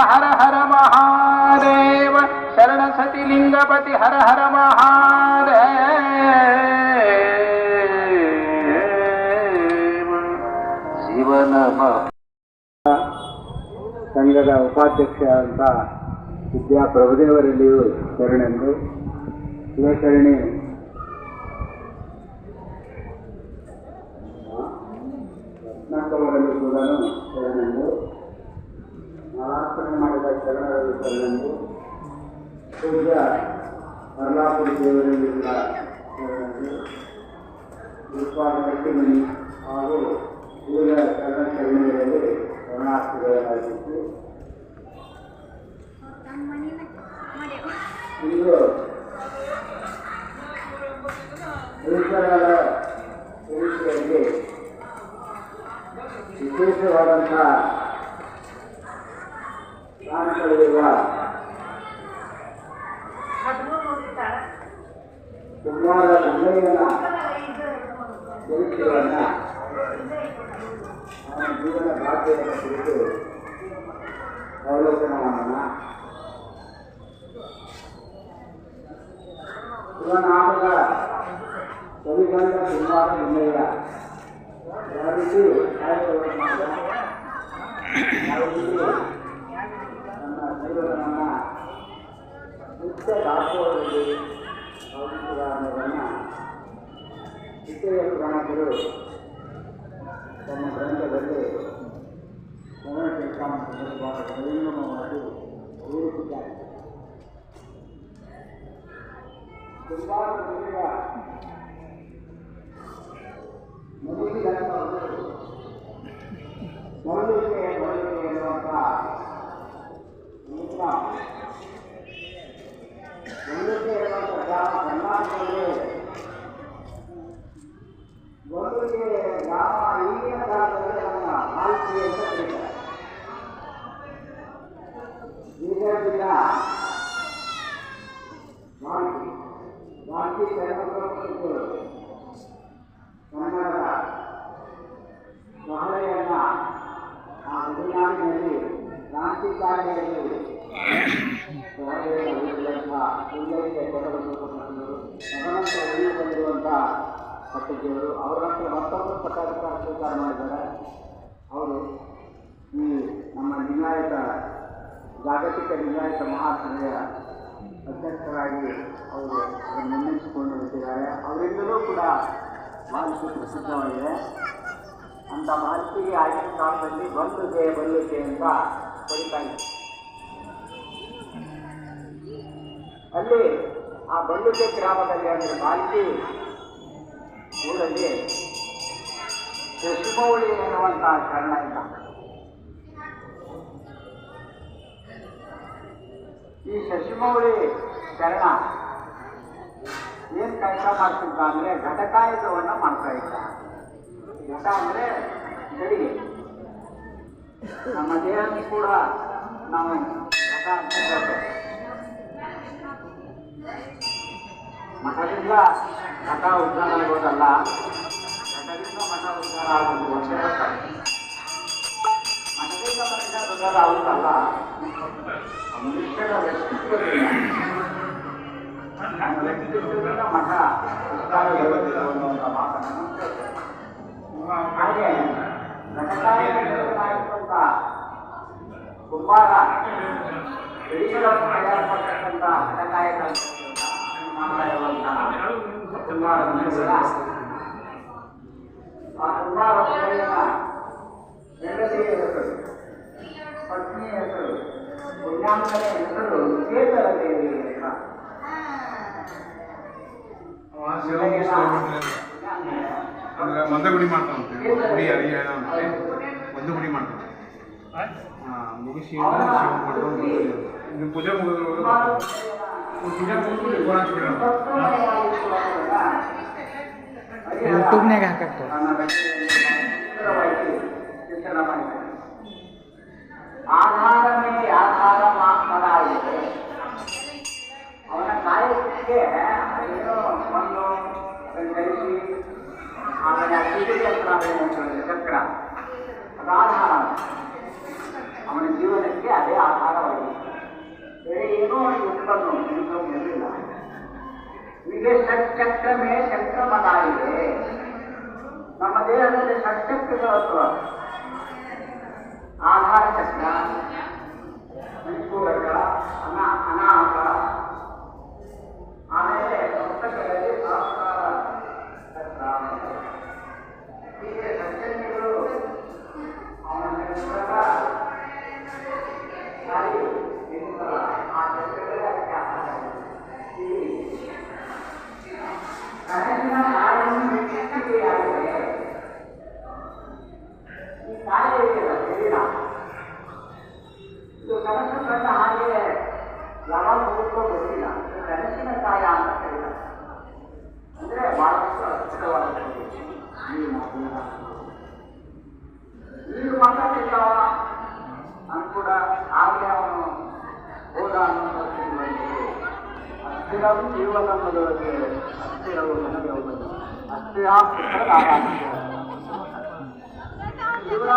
हर हर महादेव शरण सती लिंगपति हर हर महादेव ಶಿವನಮ. ಸಂಘದ ಉಪಾಧ್ಯಕ್ಷರಾದಂಥ ವಿದ್ಯಾ ಪ್ರಭುದೇವರಲ್ಲಿಯೂ ಶರಣೆಂದು, ಶಿವಶರಣಿ ರತ್ನಾಕವರಲ್ಲೂ ಕೂಡ ಶರಣೆಂದು, ನಾರಾಯಣ ಮಾಡಿದ ಶರಣರಲ್ಲಿ ಶರಣೆಂದು, ಪೂಜ್ಯ ಅರ್ಲಾಪುರ ದೇವರಲ್ಲಿ ಕೂಡ ಶರಣೆಂದು, ಗುರುಪಾದಕಟ್ಟಿಮನಿ ಹಾಗೂ ಊರ ಶರಣಗಳಲ್ಲಿ ಶರಣಾರ್ಥಿಗಳಾಗಿದ್ದು, ಇಂದು ಈಶ್ವರರ ಚರಿತ್ರೆಯಲ್ಲಿ ವಿಶೇಷವಾದಂಥ ಪ್ರಾಣಿಗಳಿರುವ ಕುಮಾರ ಗಂಗಯ್ಯನ ಚರಿತ್ರೆಯನ್ನು ಅವನ ಜೀವನ ಗಾಥೆಯನ್ನು ಕುರಿತು ಅವಲೋಕನ ಮಾಡೋಣ. ಶಿವನಾಮದ ಕವಿಗಂಡ ಕುಮಾರ ಗಂಗಯ್ಯ ಯಾವ ರೀತಿ ಕಾರ್ಯವನ್ನು ಮಾಡಿದ, ಯಾವ ರೀತಿ ನನ್ನ ಜೀವನವನ್ನು ನಿತ್ಯ ದಾಸೋಹದಲ್ಲಿ ಅವಲಂಬಿಸಿದ ಅನ್ನೋದನ್ನು ವಿಷಯ ಪುರಾಣಿಕರು ತಮ್ಮ ಗ್ರಂಥದಲ್ಲಿ ಸಂಗಮವಾಗಿ ವಿವರಿಸಿದ್ದಾರೆ. ಸುಮಾರು ಮರುಳಿಕೆ ಎನ್ನುವಂಥ ಮರುಳಿಕೆ ಎನ್ನುವಂಥ ಗ್ರಾಮ ಕರ್ನಾಟಕದಲ್ಲಿ ಮರುಳಿಕೆ ಗ್ರಾಮ ಈಗಿನ ಕಾಲದಲ್ಲಿ ನಮ್ಮ ಮಾಹಿತಿ ಅಂತ ಕರೀತಾರೆ. ಬೀದರ್ಜಿಲ್ಲ ಮಾಹಿತಿ ಕನ್ನಡದ ಮಹಳೆಯನ್ನ ಆ ಗುರುನಾಡಿನಲ್ಲಿ ಕ್ರಾಂತಿಕಾರಿಯಲ್ಲಿ ಉಲ್ಲೇಖ ತದನಂತರ ಉಳಿದು ಬಂದಿರುವಂಥ ಪತ್ರಿಕೆಯವರು ಅವರಂತೆ ಮತ್ತೊಬ್ಬರು ಪತ್ರಿಕಾ ಸ್ವೀಕಾರ ಮಾಡಿದ್ದಾರೆ. ಅವರು ಈ ನಮ್ಮ ಲಿಂಗಾಯತ ಜಾಗತಿಕ ಲಿಂಗಾಯತ ಮಹಾಸಭೆಯ ಅಧ್ಯಕ್ಷರಾಗಿ ಅವರು ಅದನ್ನು ಮುನ್ನಡೆಸಿಕೊಂಡು ನಿಂತಿದ್ದಾರೆ. ಅವರಿಂದಲೂ ಕೂಡ ಮಾಹಿತಿ ಪ್ರಸಿದ್ಧವಾಗಿದೆ. ಅಂಥ ಮಾಹಿತಿಗೆ ಆಗಿನ ಕಾಲದಲ್ಲಿ ಬಂದುಗೆ ಬಲ್ಲುಗೆ ಅಂತ ಕರೀತಾ ಇದೆ. ಅಲ್ಲಿ ಆ ಬಲ್ಲುಗೆ ಗ್ರಾಮದಲ್ಲಿ ಅಂದರೆ ಮಾಹಿತಿ ಊರಲ್ಲಿ ಶಶಿಮೌಳಿ ಎನ್ನುವಂತಹ ಶರಣ ಇದ್ದ. ಈ ಶಶಿಮೌಳಿ ಶರಣ ಏನ್ ಕೆಲಸ ಮಾಡ್ತಿದ್ದ ಅಂದ್ರೆ ಘಟಕಾಯುಧವನ್ನ ಮಾಡ್ತಾ ಇದ್ದ. ಘಟ ಅಂದ್ರೆ ಗಡಿಗೆ. ನಮ್ಮ ದೇಹ ಕೂಡ ನಾವು ಘಟ ಅಂತ ಹೇಳ್ತೇವೆ. ಮಠದಿಂದ ಘಟ ಉದ್ಧಾರ ಆಗೋದಲ್ಲ, ಘಟದಿಂದ ಮಠ ಉದ್ಧಾರ ಆಗೋದು ಒಂದೇ ಗೊತ್ತಾಗ. ಮಠದಿಂದ ಮಠ ಉದ್ಧಾರ ಆಗುತ್ತಲ್ಲ, ಮನುಷ್ಯನ ವ್ಯಕ್ತಿತ್ವದಿಂದ ಮಠ ಉದ್ಧಾರಗೊಳ್ಳುವುದಿಲ್ಲ ಅನ್ನುವಂಥ ಮಾತನ್ನು ಹೇಳ್ತೇವೆ. ಹಾಗೆ ಘಟಕಾಯುಧನಾಗಿರುವಂಥ ಕುಂಬಾರ ಗಡಿಗಳ ತಯಾರಿಸತಕ್ಕಂಥ ಘಟಕಾಯುಧ ಆ ಕುಂಬಾರ ಹೆಂಡತಿಯ ಹೆಸರು, ಪತ್ನಿಯ ಹೆಸರು, ಪುಣ್ಯಾಂಗನ ಹೆಸರು ಕೇತಲ ದೇವಿ ಅಂತ. ಮಂದ ಗುಡಿ ಮಾಡ್ತಾನಂತೆ, ಗುಡಿ ಅರಿಯ ಒಂದು ಗುಡಿ ಮಾಡ್ತಾನೆ. ಮುಗಿಸಿ ಪೂಜೆ ಮುಗಿದ್ರು ಪೂಜೆ ಮುಗಿದು ಯೂಟ್ಯೂಬ್ನಾಗ ಹಾಕಕ್ಕೆ ಆಧಾರವೇ ಆಧಾರ ಮಾತನಾಡಿದೆ. ಅವನ ಕಾಯಕ್ಕೆ ಏನೋ ಮಣ್ಣು ಕಳಿಸಿ ಆಮೇಲೆ ಚಕ್ರ ಅದು ಆಧಾರ. ಅವನ ಜೀವನಕ್ಕೆ ಅದೇ ಆಧಾರವಾಗಿದೆ. ಬೇರೆ ಏನೋ ಉತ್ಪನ್ನ ಇರಲಿಲ್ಲ. ಹೀಗೆ ಷಟ್ಚಕ್ರಮೇ ಚಕ್ರಮದಾಗಿದೆ. ನಮ್ಮ ದೇಹದಲ್ಲಿ ಷಟ್ಚಕ್ರಗಳು ಆಧಾರ ಚಕ್ರ, ಮಣಿಪೂರಕ, ಅನಾಹಕ, ಆಮೇಲೆ ಪುಸ್ತಕಗಳಲ್ಲಿ ಸಹಸ್ರಾರ ಚಕ್ರ. ಹೀಗೆ ಷಟ್ಚಕ್ರಗಳು ಅವನ ಆ ಚಕ್ರಗಳೇ ಅದಕ್ಕೆ ಆಧಾರ. ಕನಸಿನ ಕಾಯನ್ನು ಹೆಚ್ಚಿಗೆಯಾಗಿದೆ. ಈ ಕಾಯ ಇದೆಯಲ್ಲ ಶರೀರ, ಇದು ಕನಸು ಕಂಡ ಹಾಗೆ ಯಾವಾಗ ಹೋಗುತ್ತೋ ಗೊತ್ತಿಲ್ಲ. ಇದು ಕನಸಿನ ಕಾಯ ಅಂತ ಕರೀತಾರೆ. ಅಂದ್ರೆ ಬಹಳಷ್ಟು ಅದ್ಭುತವಾದ ನೀನು ಮಾತಾಡ್ತಿದ್ದಾವ ನಾನು ಕೂಡ ಆಗಲೇ ಅವನು ಹೋದ ಅನ್ನೋದು ಅಸ್ಥಿರವು ಜೀವನ ಮೊದಲಿಗೆ ಅಸ್ಥಿರವು ನನಗೆ ಹೋಗುವುದು ಅಸ್ಥಿರ ಜೀವನ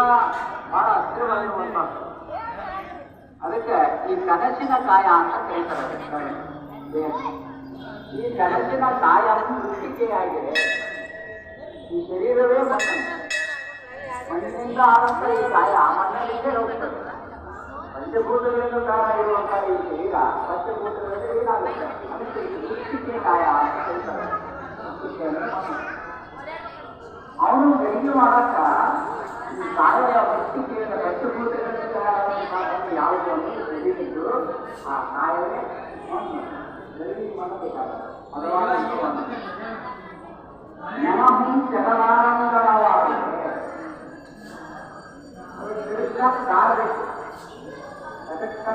ಬಹಳ ಅಸ್ಥಿರವಾಗಿರುವಂಥದ್ದು. ಅದಕ್ಕೆ ಈ ಕನಸಿನ ಕಾಯ ಅಂತ ಕರೀತಾರೆ. ಈ ಕನಸಿನ ಕಾಯ ಮೃತ್ತಿಕೆಯಾಗಿದೆ. ಈ ಶರೀರವೇ ಮಣ್ಣು, ಮಣ್ಣಿನಿಂದ ಆದಂಥ ಈ ಕಾಯ ಮಣ್ಣಿನಿಂದ ಹೋಗ್ತದೆ. ಪಂಚಭೂತಗಳಿಂದ ಕಾಯ ಇರುವಂತಹ ಈ ಶರೀರ ಪಂಚಭೂತಗಳಲ್ಲಿ ಏನಾಗುತ್ತೆ, ಅದಕ್ಕೆ ವೃತ್ತಿಕೆ ಕಾಯ ಅಂತ ಕರೀತಾರೆ. ಅವನು ಬೆಂಕಿ ಮಾಡಕ್ಕ ಈ ಕಾಯ ವೃತ್ತಿಕೆಯನ್ನು ಪಂಚಭೂತಗಳಿಂದ ಯಾವುದು ಅಂತ ತಿಳಿದಿದ್ದು ಆ ಕಾಯವೇ ಗರಿಬಿ ಮಾಡಬೇಕಾಗುತ್ತೆ. ಅದವಾದ ನಮಹು ಚಲವಾರಂಗವಾಗಿದೆ. ಕಾರಬೇಕು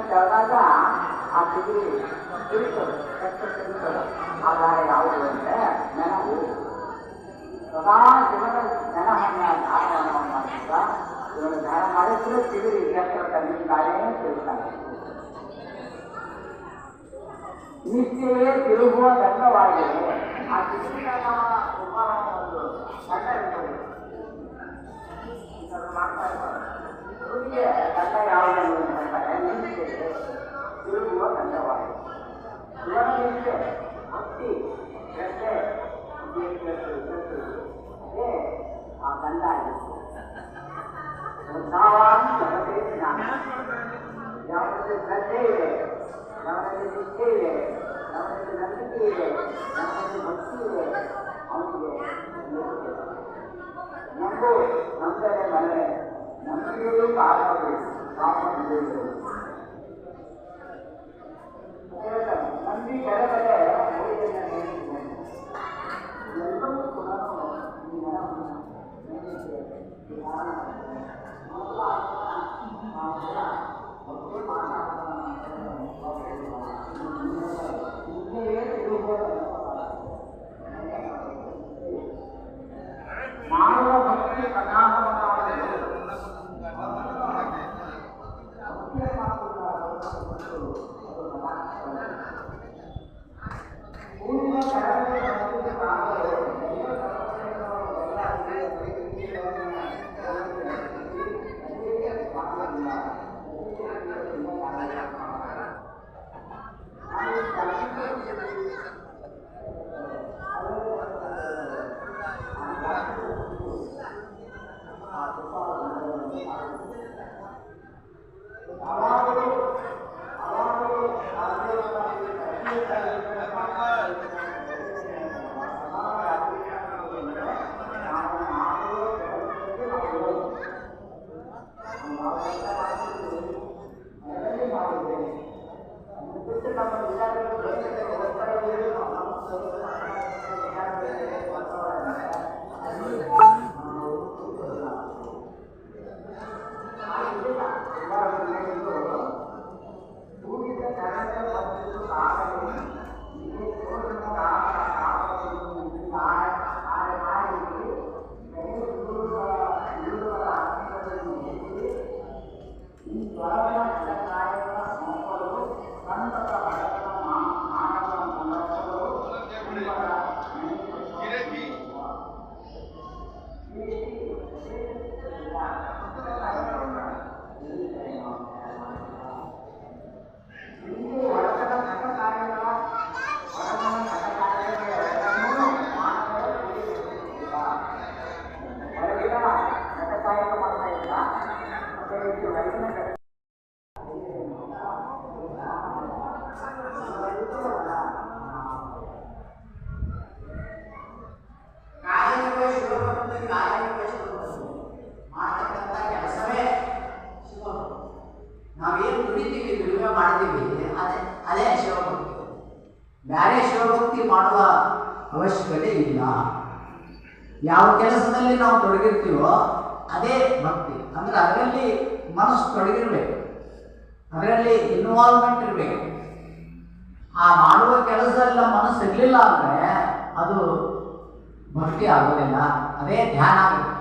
ಕೆಳದಾಗ ಆ ಸಿಗಿ ತಿರುತ್ತದೆ, ತಿರುತ್ತದೆ. ಆಧಾರ ಯಾವುದು ಅಂದರೆ ನೆನಹು. ಸದಾ ಜೀವನ ನೆನಹನ್ನ ಧಾರಣವನ್ನು ಮಾಡಿದ ಇವನು ಧ್ಯಾನ ಮಾಡಿದ್ರೆ ಸಿಗಿರಿ ಇತ್ಯರ್ಥ ತಂದಿದ್ದಾನೆ ತಿರುತ್ತಾನೆ. ನಿಷ್ಠೆಯೇ ತಿರುಗುವ ದಂಡವಾಗಿದೆ. ಆ ತಿರುಗಿದಾಗ ಒಂದು ದಂಡ ಇರ್ತದೆ, ಮಾಡ್ತಾ ಇರ್ತಾರೆ. ತಿರುಗಿಗೆ ದಂಡ ಯಾವುದನ್ನು ಹೇಳ್ತಾರೆ, ನಿಷ್ಠೆ ತಿರುಗುವ ದಂಡವಾಗಿದೆ. ಇವನ ನಿಷ್ಠೆ ಭಕ್ತಿ ಶ್ರದ್ಧೆ ಅದೇ ಆ ದಂಡ ಆಗಿತ್ತು. ಜಗತ್ತೇ ಜ್ಞಾನ. ಯಾವರಲ್ಲಿ ಶ್ರದ್ಧೆ ಇದೆ, ಯಾವರಲ್ಲಿ ನಿಷ್ಠೆ ಇದೆ, ಯಾವರಲ್ಲಿ ನಂಬಿಕೆ ಇದೆ, ಯಾವರಲ್ಲಿ ಭಕ್ತಿ ಇದೆ, ಅವನಿಗೆ ನಂಬು ನಂಬರೆ ಮನೆ ನಂಬಿಕೆಯೂ ಕಾರಣಬೇಕು ಪಾಪ ನಂಬಿ ಬೆಳೆದರೆ ಎಲ್ಲವೂ ಕೂಡ ಮಾಡುವ ಭಕ್ತಿ ನಾವೇನು ದುಡಿತೀವಿ ದುಡಿಮೆ ಮಾಡ್ತೀವಿ ಅದೇ ಶಿವಭಕ್ತಿ. ಬೇರೆ ಶಿವಭಕ್ತಿ ಮಾಡುವ ಅವಶ್ಯಕತೆ ಇಲ್ಲ. ಯಾವ ಕೆಲಸದಲ್ಲಿ ನಾವು ತೊಡಗಿರ್ತೀವೋ ಅದೇ ಭಕ್ತಿ. ಅಂದ್ರೆ ಅದರಲ್ಲಿ ಮನಸ್ಸು ತೊಡಗಿರ್ಬೇಕು, ಅದರಲ್ಲಿ ಇನ್ವಾಲ್ವ್ಮೆಂಟ್ ಇರಬೇಕು. ಆ ಮಾಡುವ ಕೆಲಸದಲ್ಲ ಮನಸ್ಸು ಇರಲಿಲ್ಲ ಅಂದರೆ ಅದು ಭಕ್ತಿ ಆಗೋದಿಲ್ಲ, ಅದೇ ಧ್ಯಾನ ಆಗುತ್ತೆ.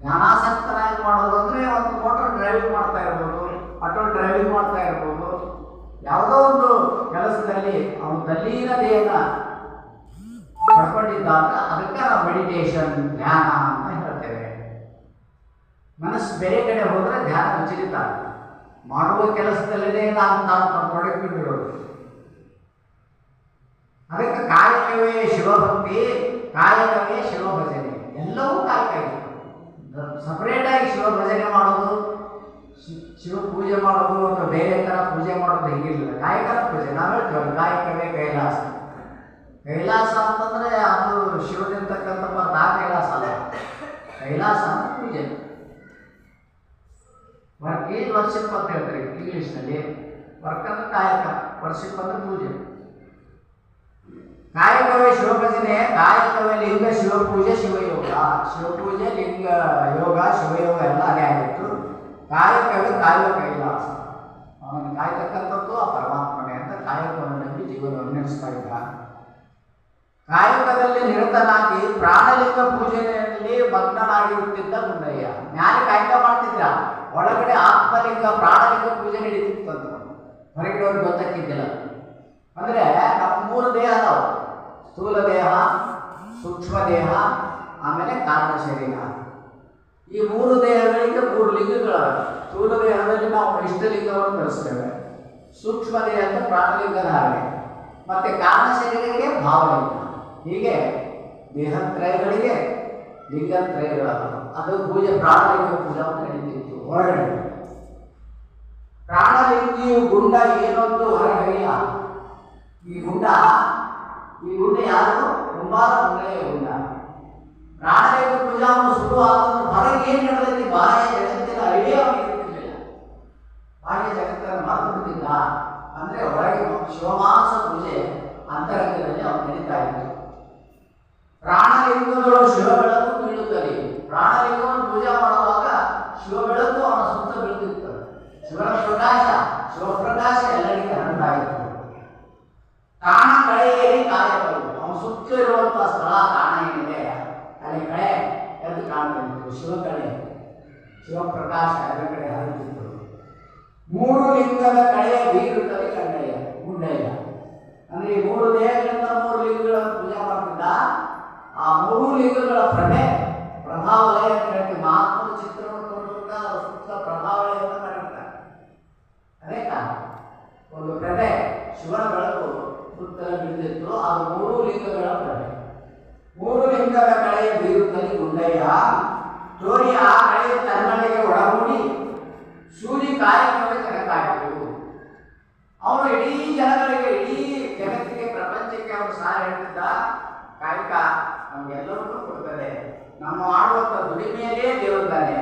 ಧ್ಯಾನಾಸಕ್ತನಾಗಿ ಮಾಡೋದು ಅಂದರೆ ಒಂದು ಮೋಟರ್ ಡ್ರೈವಿಂಗ್ ಮಾಡ್ತಾ ಇರ್ಬೋದು, ಆಟೋ ಡ್ರೈವಿಂಗ್ ಮಾಡ್ತಾ ಇರ್ಬೋದು, ಯಾವುದೋ ಒಂದು ಕೆಲಸದಲ್ಲಿ ಅವನು ತಲ್ಲೀನತೆಯನ್ನು ಪಡ್ಕೊಂಡಿದ್ದಾಗ ಅದಕ್ಕೆ ನಾವು ಮೆಡಿಟೇಷನ್ ಧ್ಯಾನ ಅಂತ ಹೇಳ್ತೇವೆ. ಮನಸ್ಸು ಬೇರೆ ಕಡೆ ಹೋದರೆ ಧ್ಯಾನ ವಿಚಲಿತ. ಮಾಡುವ ಕೆಲಸದಲ್ಲೇ ನಾವು ತೊಡಗಿಬಿಟ್ಟಿರೋದು. ಅದಕ್ಕೆ ಕಾಯಕವೇ ಶಿವಭಕ್ತಿ, ಕಾಯಕವೇ ಶಿವಭಜನೆ. ಎಲ್ಲವೂ ಕಾಯಕ ಇದೆ. ಸಪ್ರೇಟಾಗಿ ಶಿವಭಜನೆ ಮಾಡೋದು, ಶಿವ ಪೂಜೆ ಮಾಡೋದು ಅಥವಾ ಬೇರೆ ಥರ ಪೂಜೆ ಮಾಡೋದು ಹೆಂಗಿರಲಿಲ್ಲ. ಕಾಯಕನ ಪೂಜೆ ನಾವು ಹೇಳ್ತೀವಿ, ಕಾಯಕವೇ ಕೈಲಾಸ. ಕೈಲಾಸ ಅಂತಂದರೆ ಅದು ಶಿವನಿರ್ತಕ್ಕಂಥ ಆ ಕೈಲಾಸ ಅಲ್ಲ. ಕೈಲಾಸ ಅಂದ್ರೆ ಪೂಜೆ. ವರ್ಕ್ ಈಸ್ ವರ್ಷಿಪ್ ಅಂತ ಹೇಳ್ತಾರೆ ಇಂಗ್ಲೀಷ್ನಲ್ಲಿ. ವರ್ಕ್ ಅಂದ್ರೆ ಕಾಯಕ, ವರ್ಷಿಪ್ ಅಂದ್ರೆ ಪೂಜೆ. ಕಾಯಕವೇ ಶಿವಭಜನೆ, ಕಾಯಕವೇ ಲಿಂಗ ಶಿವಪೂಜೆ ಶಿವಯೋಗ. ಶಿವಪೂಜೆ, ಲಿಂಗ ಯೋಗ, ಶಿವಯೋಗ ಎಲ್ಲ ಅದೇ ಆಗಿತ್ತು. ಕಾಯಕವೇ ಕಾಯುವ ಕೈಲಾಸ. ಅವನು ಕಾಯ್ತಕ್ಕಂಥದ್ದು ಆ ಪರಮಾತ್ಮನೇ ಅಂತ ಕಾಯಕವನ್ನು ನಂಬಿ ಜೀವನವನ್ನು ನಡೆಸ್ತಾ ಇದ್ದ. ಕಾಯಕದಲ್ಲಿ ನಿರತನಾಗಿ ಪ್ರಾಣಲಿಂಗ ಪೂಜೆಯಲ್ಲಿ ಮಗ್ನನಾಗಿರುತ್ತಿದ್ದ ಗುಂಡಯ್ಯ. ಜ್ಞಾನಿ ಕಾಯಕ ಮಾಡ್ತಿದ್ರ, ಒಳಗಡೆ ಆತ್ಮಲಿಂಗ ಪ್ರಾಣಲಿಂಗ ಪೂಜೆ ನಡೀತಿತ್ತಂತ ಹೊರಗಡೆ ಅವ್ರಿಗೆ ಗೊತ್ತಾಗ್ತಿದ್ದಿಲ್ಲ. ಅಂದರೆ ನಮ್ಮ 3 ದೇಹ ಅದಾವು: ಸ್ಥೂಲ ದೇಹ, ಸೂಕ್ಷ್ಮ ದೇಹ, ಆಮೇಲೆ ಕಾರಣ ಶರೀರ. ಈ 3 ದೇಹಗಳಿಗೆ 3 ಲಿಂಗಗಳು. ಸ್ಥೂಲ ದೇಹದಲ್ಲಿ ನಾವು ಇಷ್ಟಲಿಂಗವನ್ನು ಧರಿಸ್ತೇವೆ, ಸೂಕ್ಷ್ಮ ದೇಹದ ಪ್ರಾಣಲಿಂಗ ಧಾರಣೆ, ಮತ್ತು ಕಾರಣ ಶರೀರಕ್ಕೆ ಭಾವಲಿಂಗ. ಹೀಗೆ ದೇಹತ್ರಯಗಳಿಗೆ ಲಿಂಗತ್ರಯಗಳಾದ ಅದು ಪೂಜೆ ಪ್ರಾಣಲಿಂಗ ಪೂಜಾ ನಡೀತಿತ್ತು ಹೊರಗಡೆ. ಪ್ರಾಣಲಿಂಗಿಯು ಗುಂಡ ಏನೊಂದು ಹೊರಗಡೆಯ ಈ ಗುಂಡ ಯಾರು? ಕುಂಬಾರ ಗುಂಡೆಯ ಗುಂಡ. ಪ್ರಾಣಲಿಂಗ ಪೂಜಾವನ್ನು ಶುರುವಾದ ಹೊರಗೆ ಏನು ನಡೆದೈತಿ ಬಾಹ್ಯ ಜಗತ್ತಿನ ಐಡಿಯಾ ಅವನಿಗೆ ಇರ್ತಿರ್ಲಿಲ್ಲ. ಬಾಹ್ಯ ಜಗತ್ತನ್ನು ಮರೆತು ಬಿಟ್ಟಿಲ್ಲ. ಅಂದರೆ ಹೊರಗೆ ಶಿವಮಾಸ ಪೂಜೆ ಅಂತರಂಗದಲ್ಲಿ ಅವನು ನಡೀತಾ ಇತ್ತು. ಪ್ರಾಣಲಿಂಗಗಳು ಶಿವಗಳನ್ನು ಬೀಳುತ್ತವೆ. ಪ್ರಾಣಲಿಂಗವನ್ನು ಪೂಜೆ ಮಾಡುವಾಗ ಇರುವಂಥ ಸ್ಥಳ ಕಾರಣ ಏನಿದೆ ಅಲ್ಲಿ ಕಡೆ ಎದ್ದು ಕಾಣ್ತಿತ್ತು, ಶಿವಕಳೆ, ಶಿವಪ್ರಕಾಶ ಎಲ್ಲ ಕಡೆ ಹರಿತಿತ್ತು. 3 ಲಿಂಗದ ಕಳೆಯ ಬೀರುತ್ತಲೇ ಕಂಡಯ್ಯ ಗುಂಡಯ್ಯ. ಅಂದ್ರೆ ಈ 3 ದೇಹಗಳಿಂದ 3 ಲಿಂಗಗಳನ್ನು ಪೂಜೆ ಮಾಡ್ತಿದ್ದ. ಆ 3 ಲಿಂಗಗಳ ಪ್ರಭಾವಲಯ ಅಂತ ಹೇಳ್ತೀವಿ. ಮಹಾತ್ಮದ ಚಿತ್ರವನ್ನು ತೋರಿಸುತ್ತಾ ಅದರ ಸುತ್ತ ಪ್ರಭಾವಲಯವನ್ನು ಮಾಡಿರ್ತಾರೆ. ಅದೇ ಕಾರಣ ಒಂದು ಪ್ರಭೆ ಶಿವನ ಬೆಳಕು ಸುತ್ತಲ ಬಿದ್ದಿತ್ತು. ಅದು 3 ಲಿಂಗಗಳ ಪ್ರಭೆ. 3 ಲಿಂಗದ ಕಳೆಯ ಬೀರುತ್ತಲೇ ಗುಂಡಯ್ಯ ತೋರಿ ಆ ಕಳೆಯ ತನ್ನಡೆಗೆ ಒಳಗೂಡಿ ಸೂರ್ಯ ಕಾರ್ಯಕ್ರಮ ಕನಕಾಯಿತು. ಅವನು ಇಡೀ ಜನಗಳಿಗೆ, ಇಡೀ ಜಗತ್ತಿಗೆ, ಪ್ರಪಂಚಕ್ಕೆ ಅವನು ಸಾರ ಹೇಳ್ತಿದ್ದ. ಕಾಯಕ ನಮಗೆಲ್ಲವನ್ನೂ ಕೊಡ್ತದೆ. ನಮ್ಮ ಮಾಡುವಂಥ ದುಡಿಮೆಯಲ್ಲೇ ದೇವರಿದ್ದಾನೆ,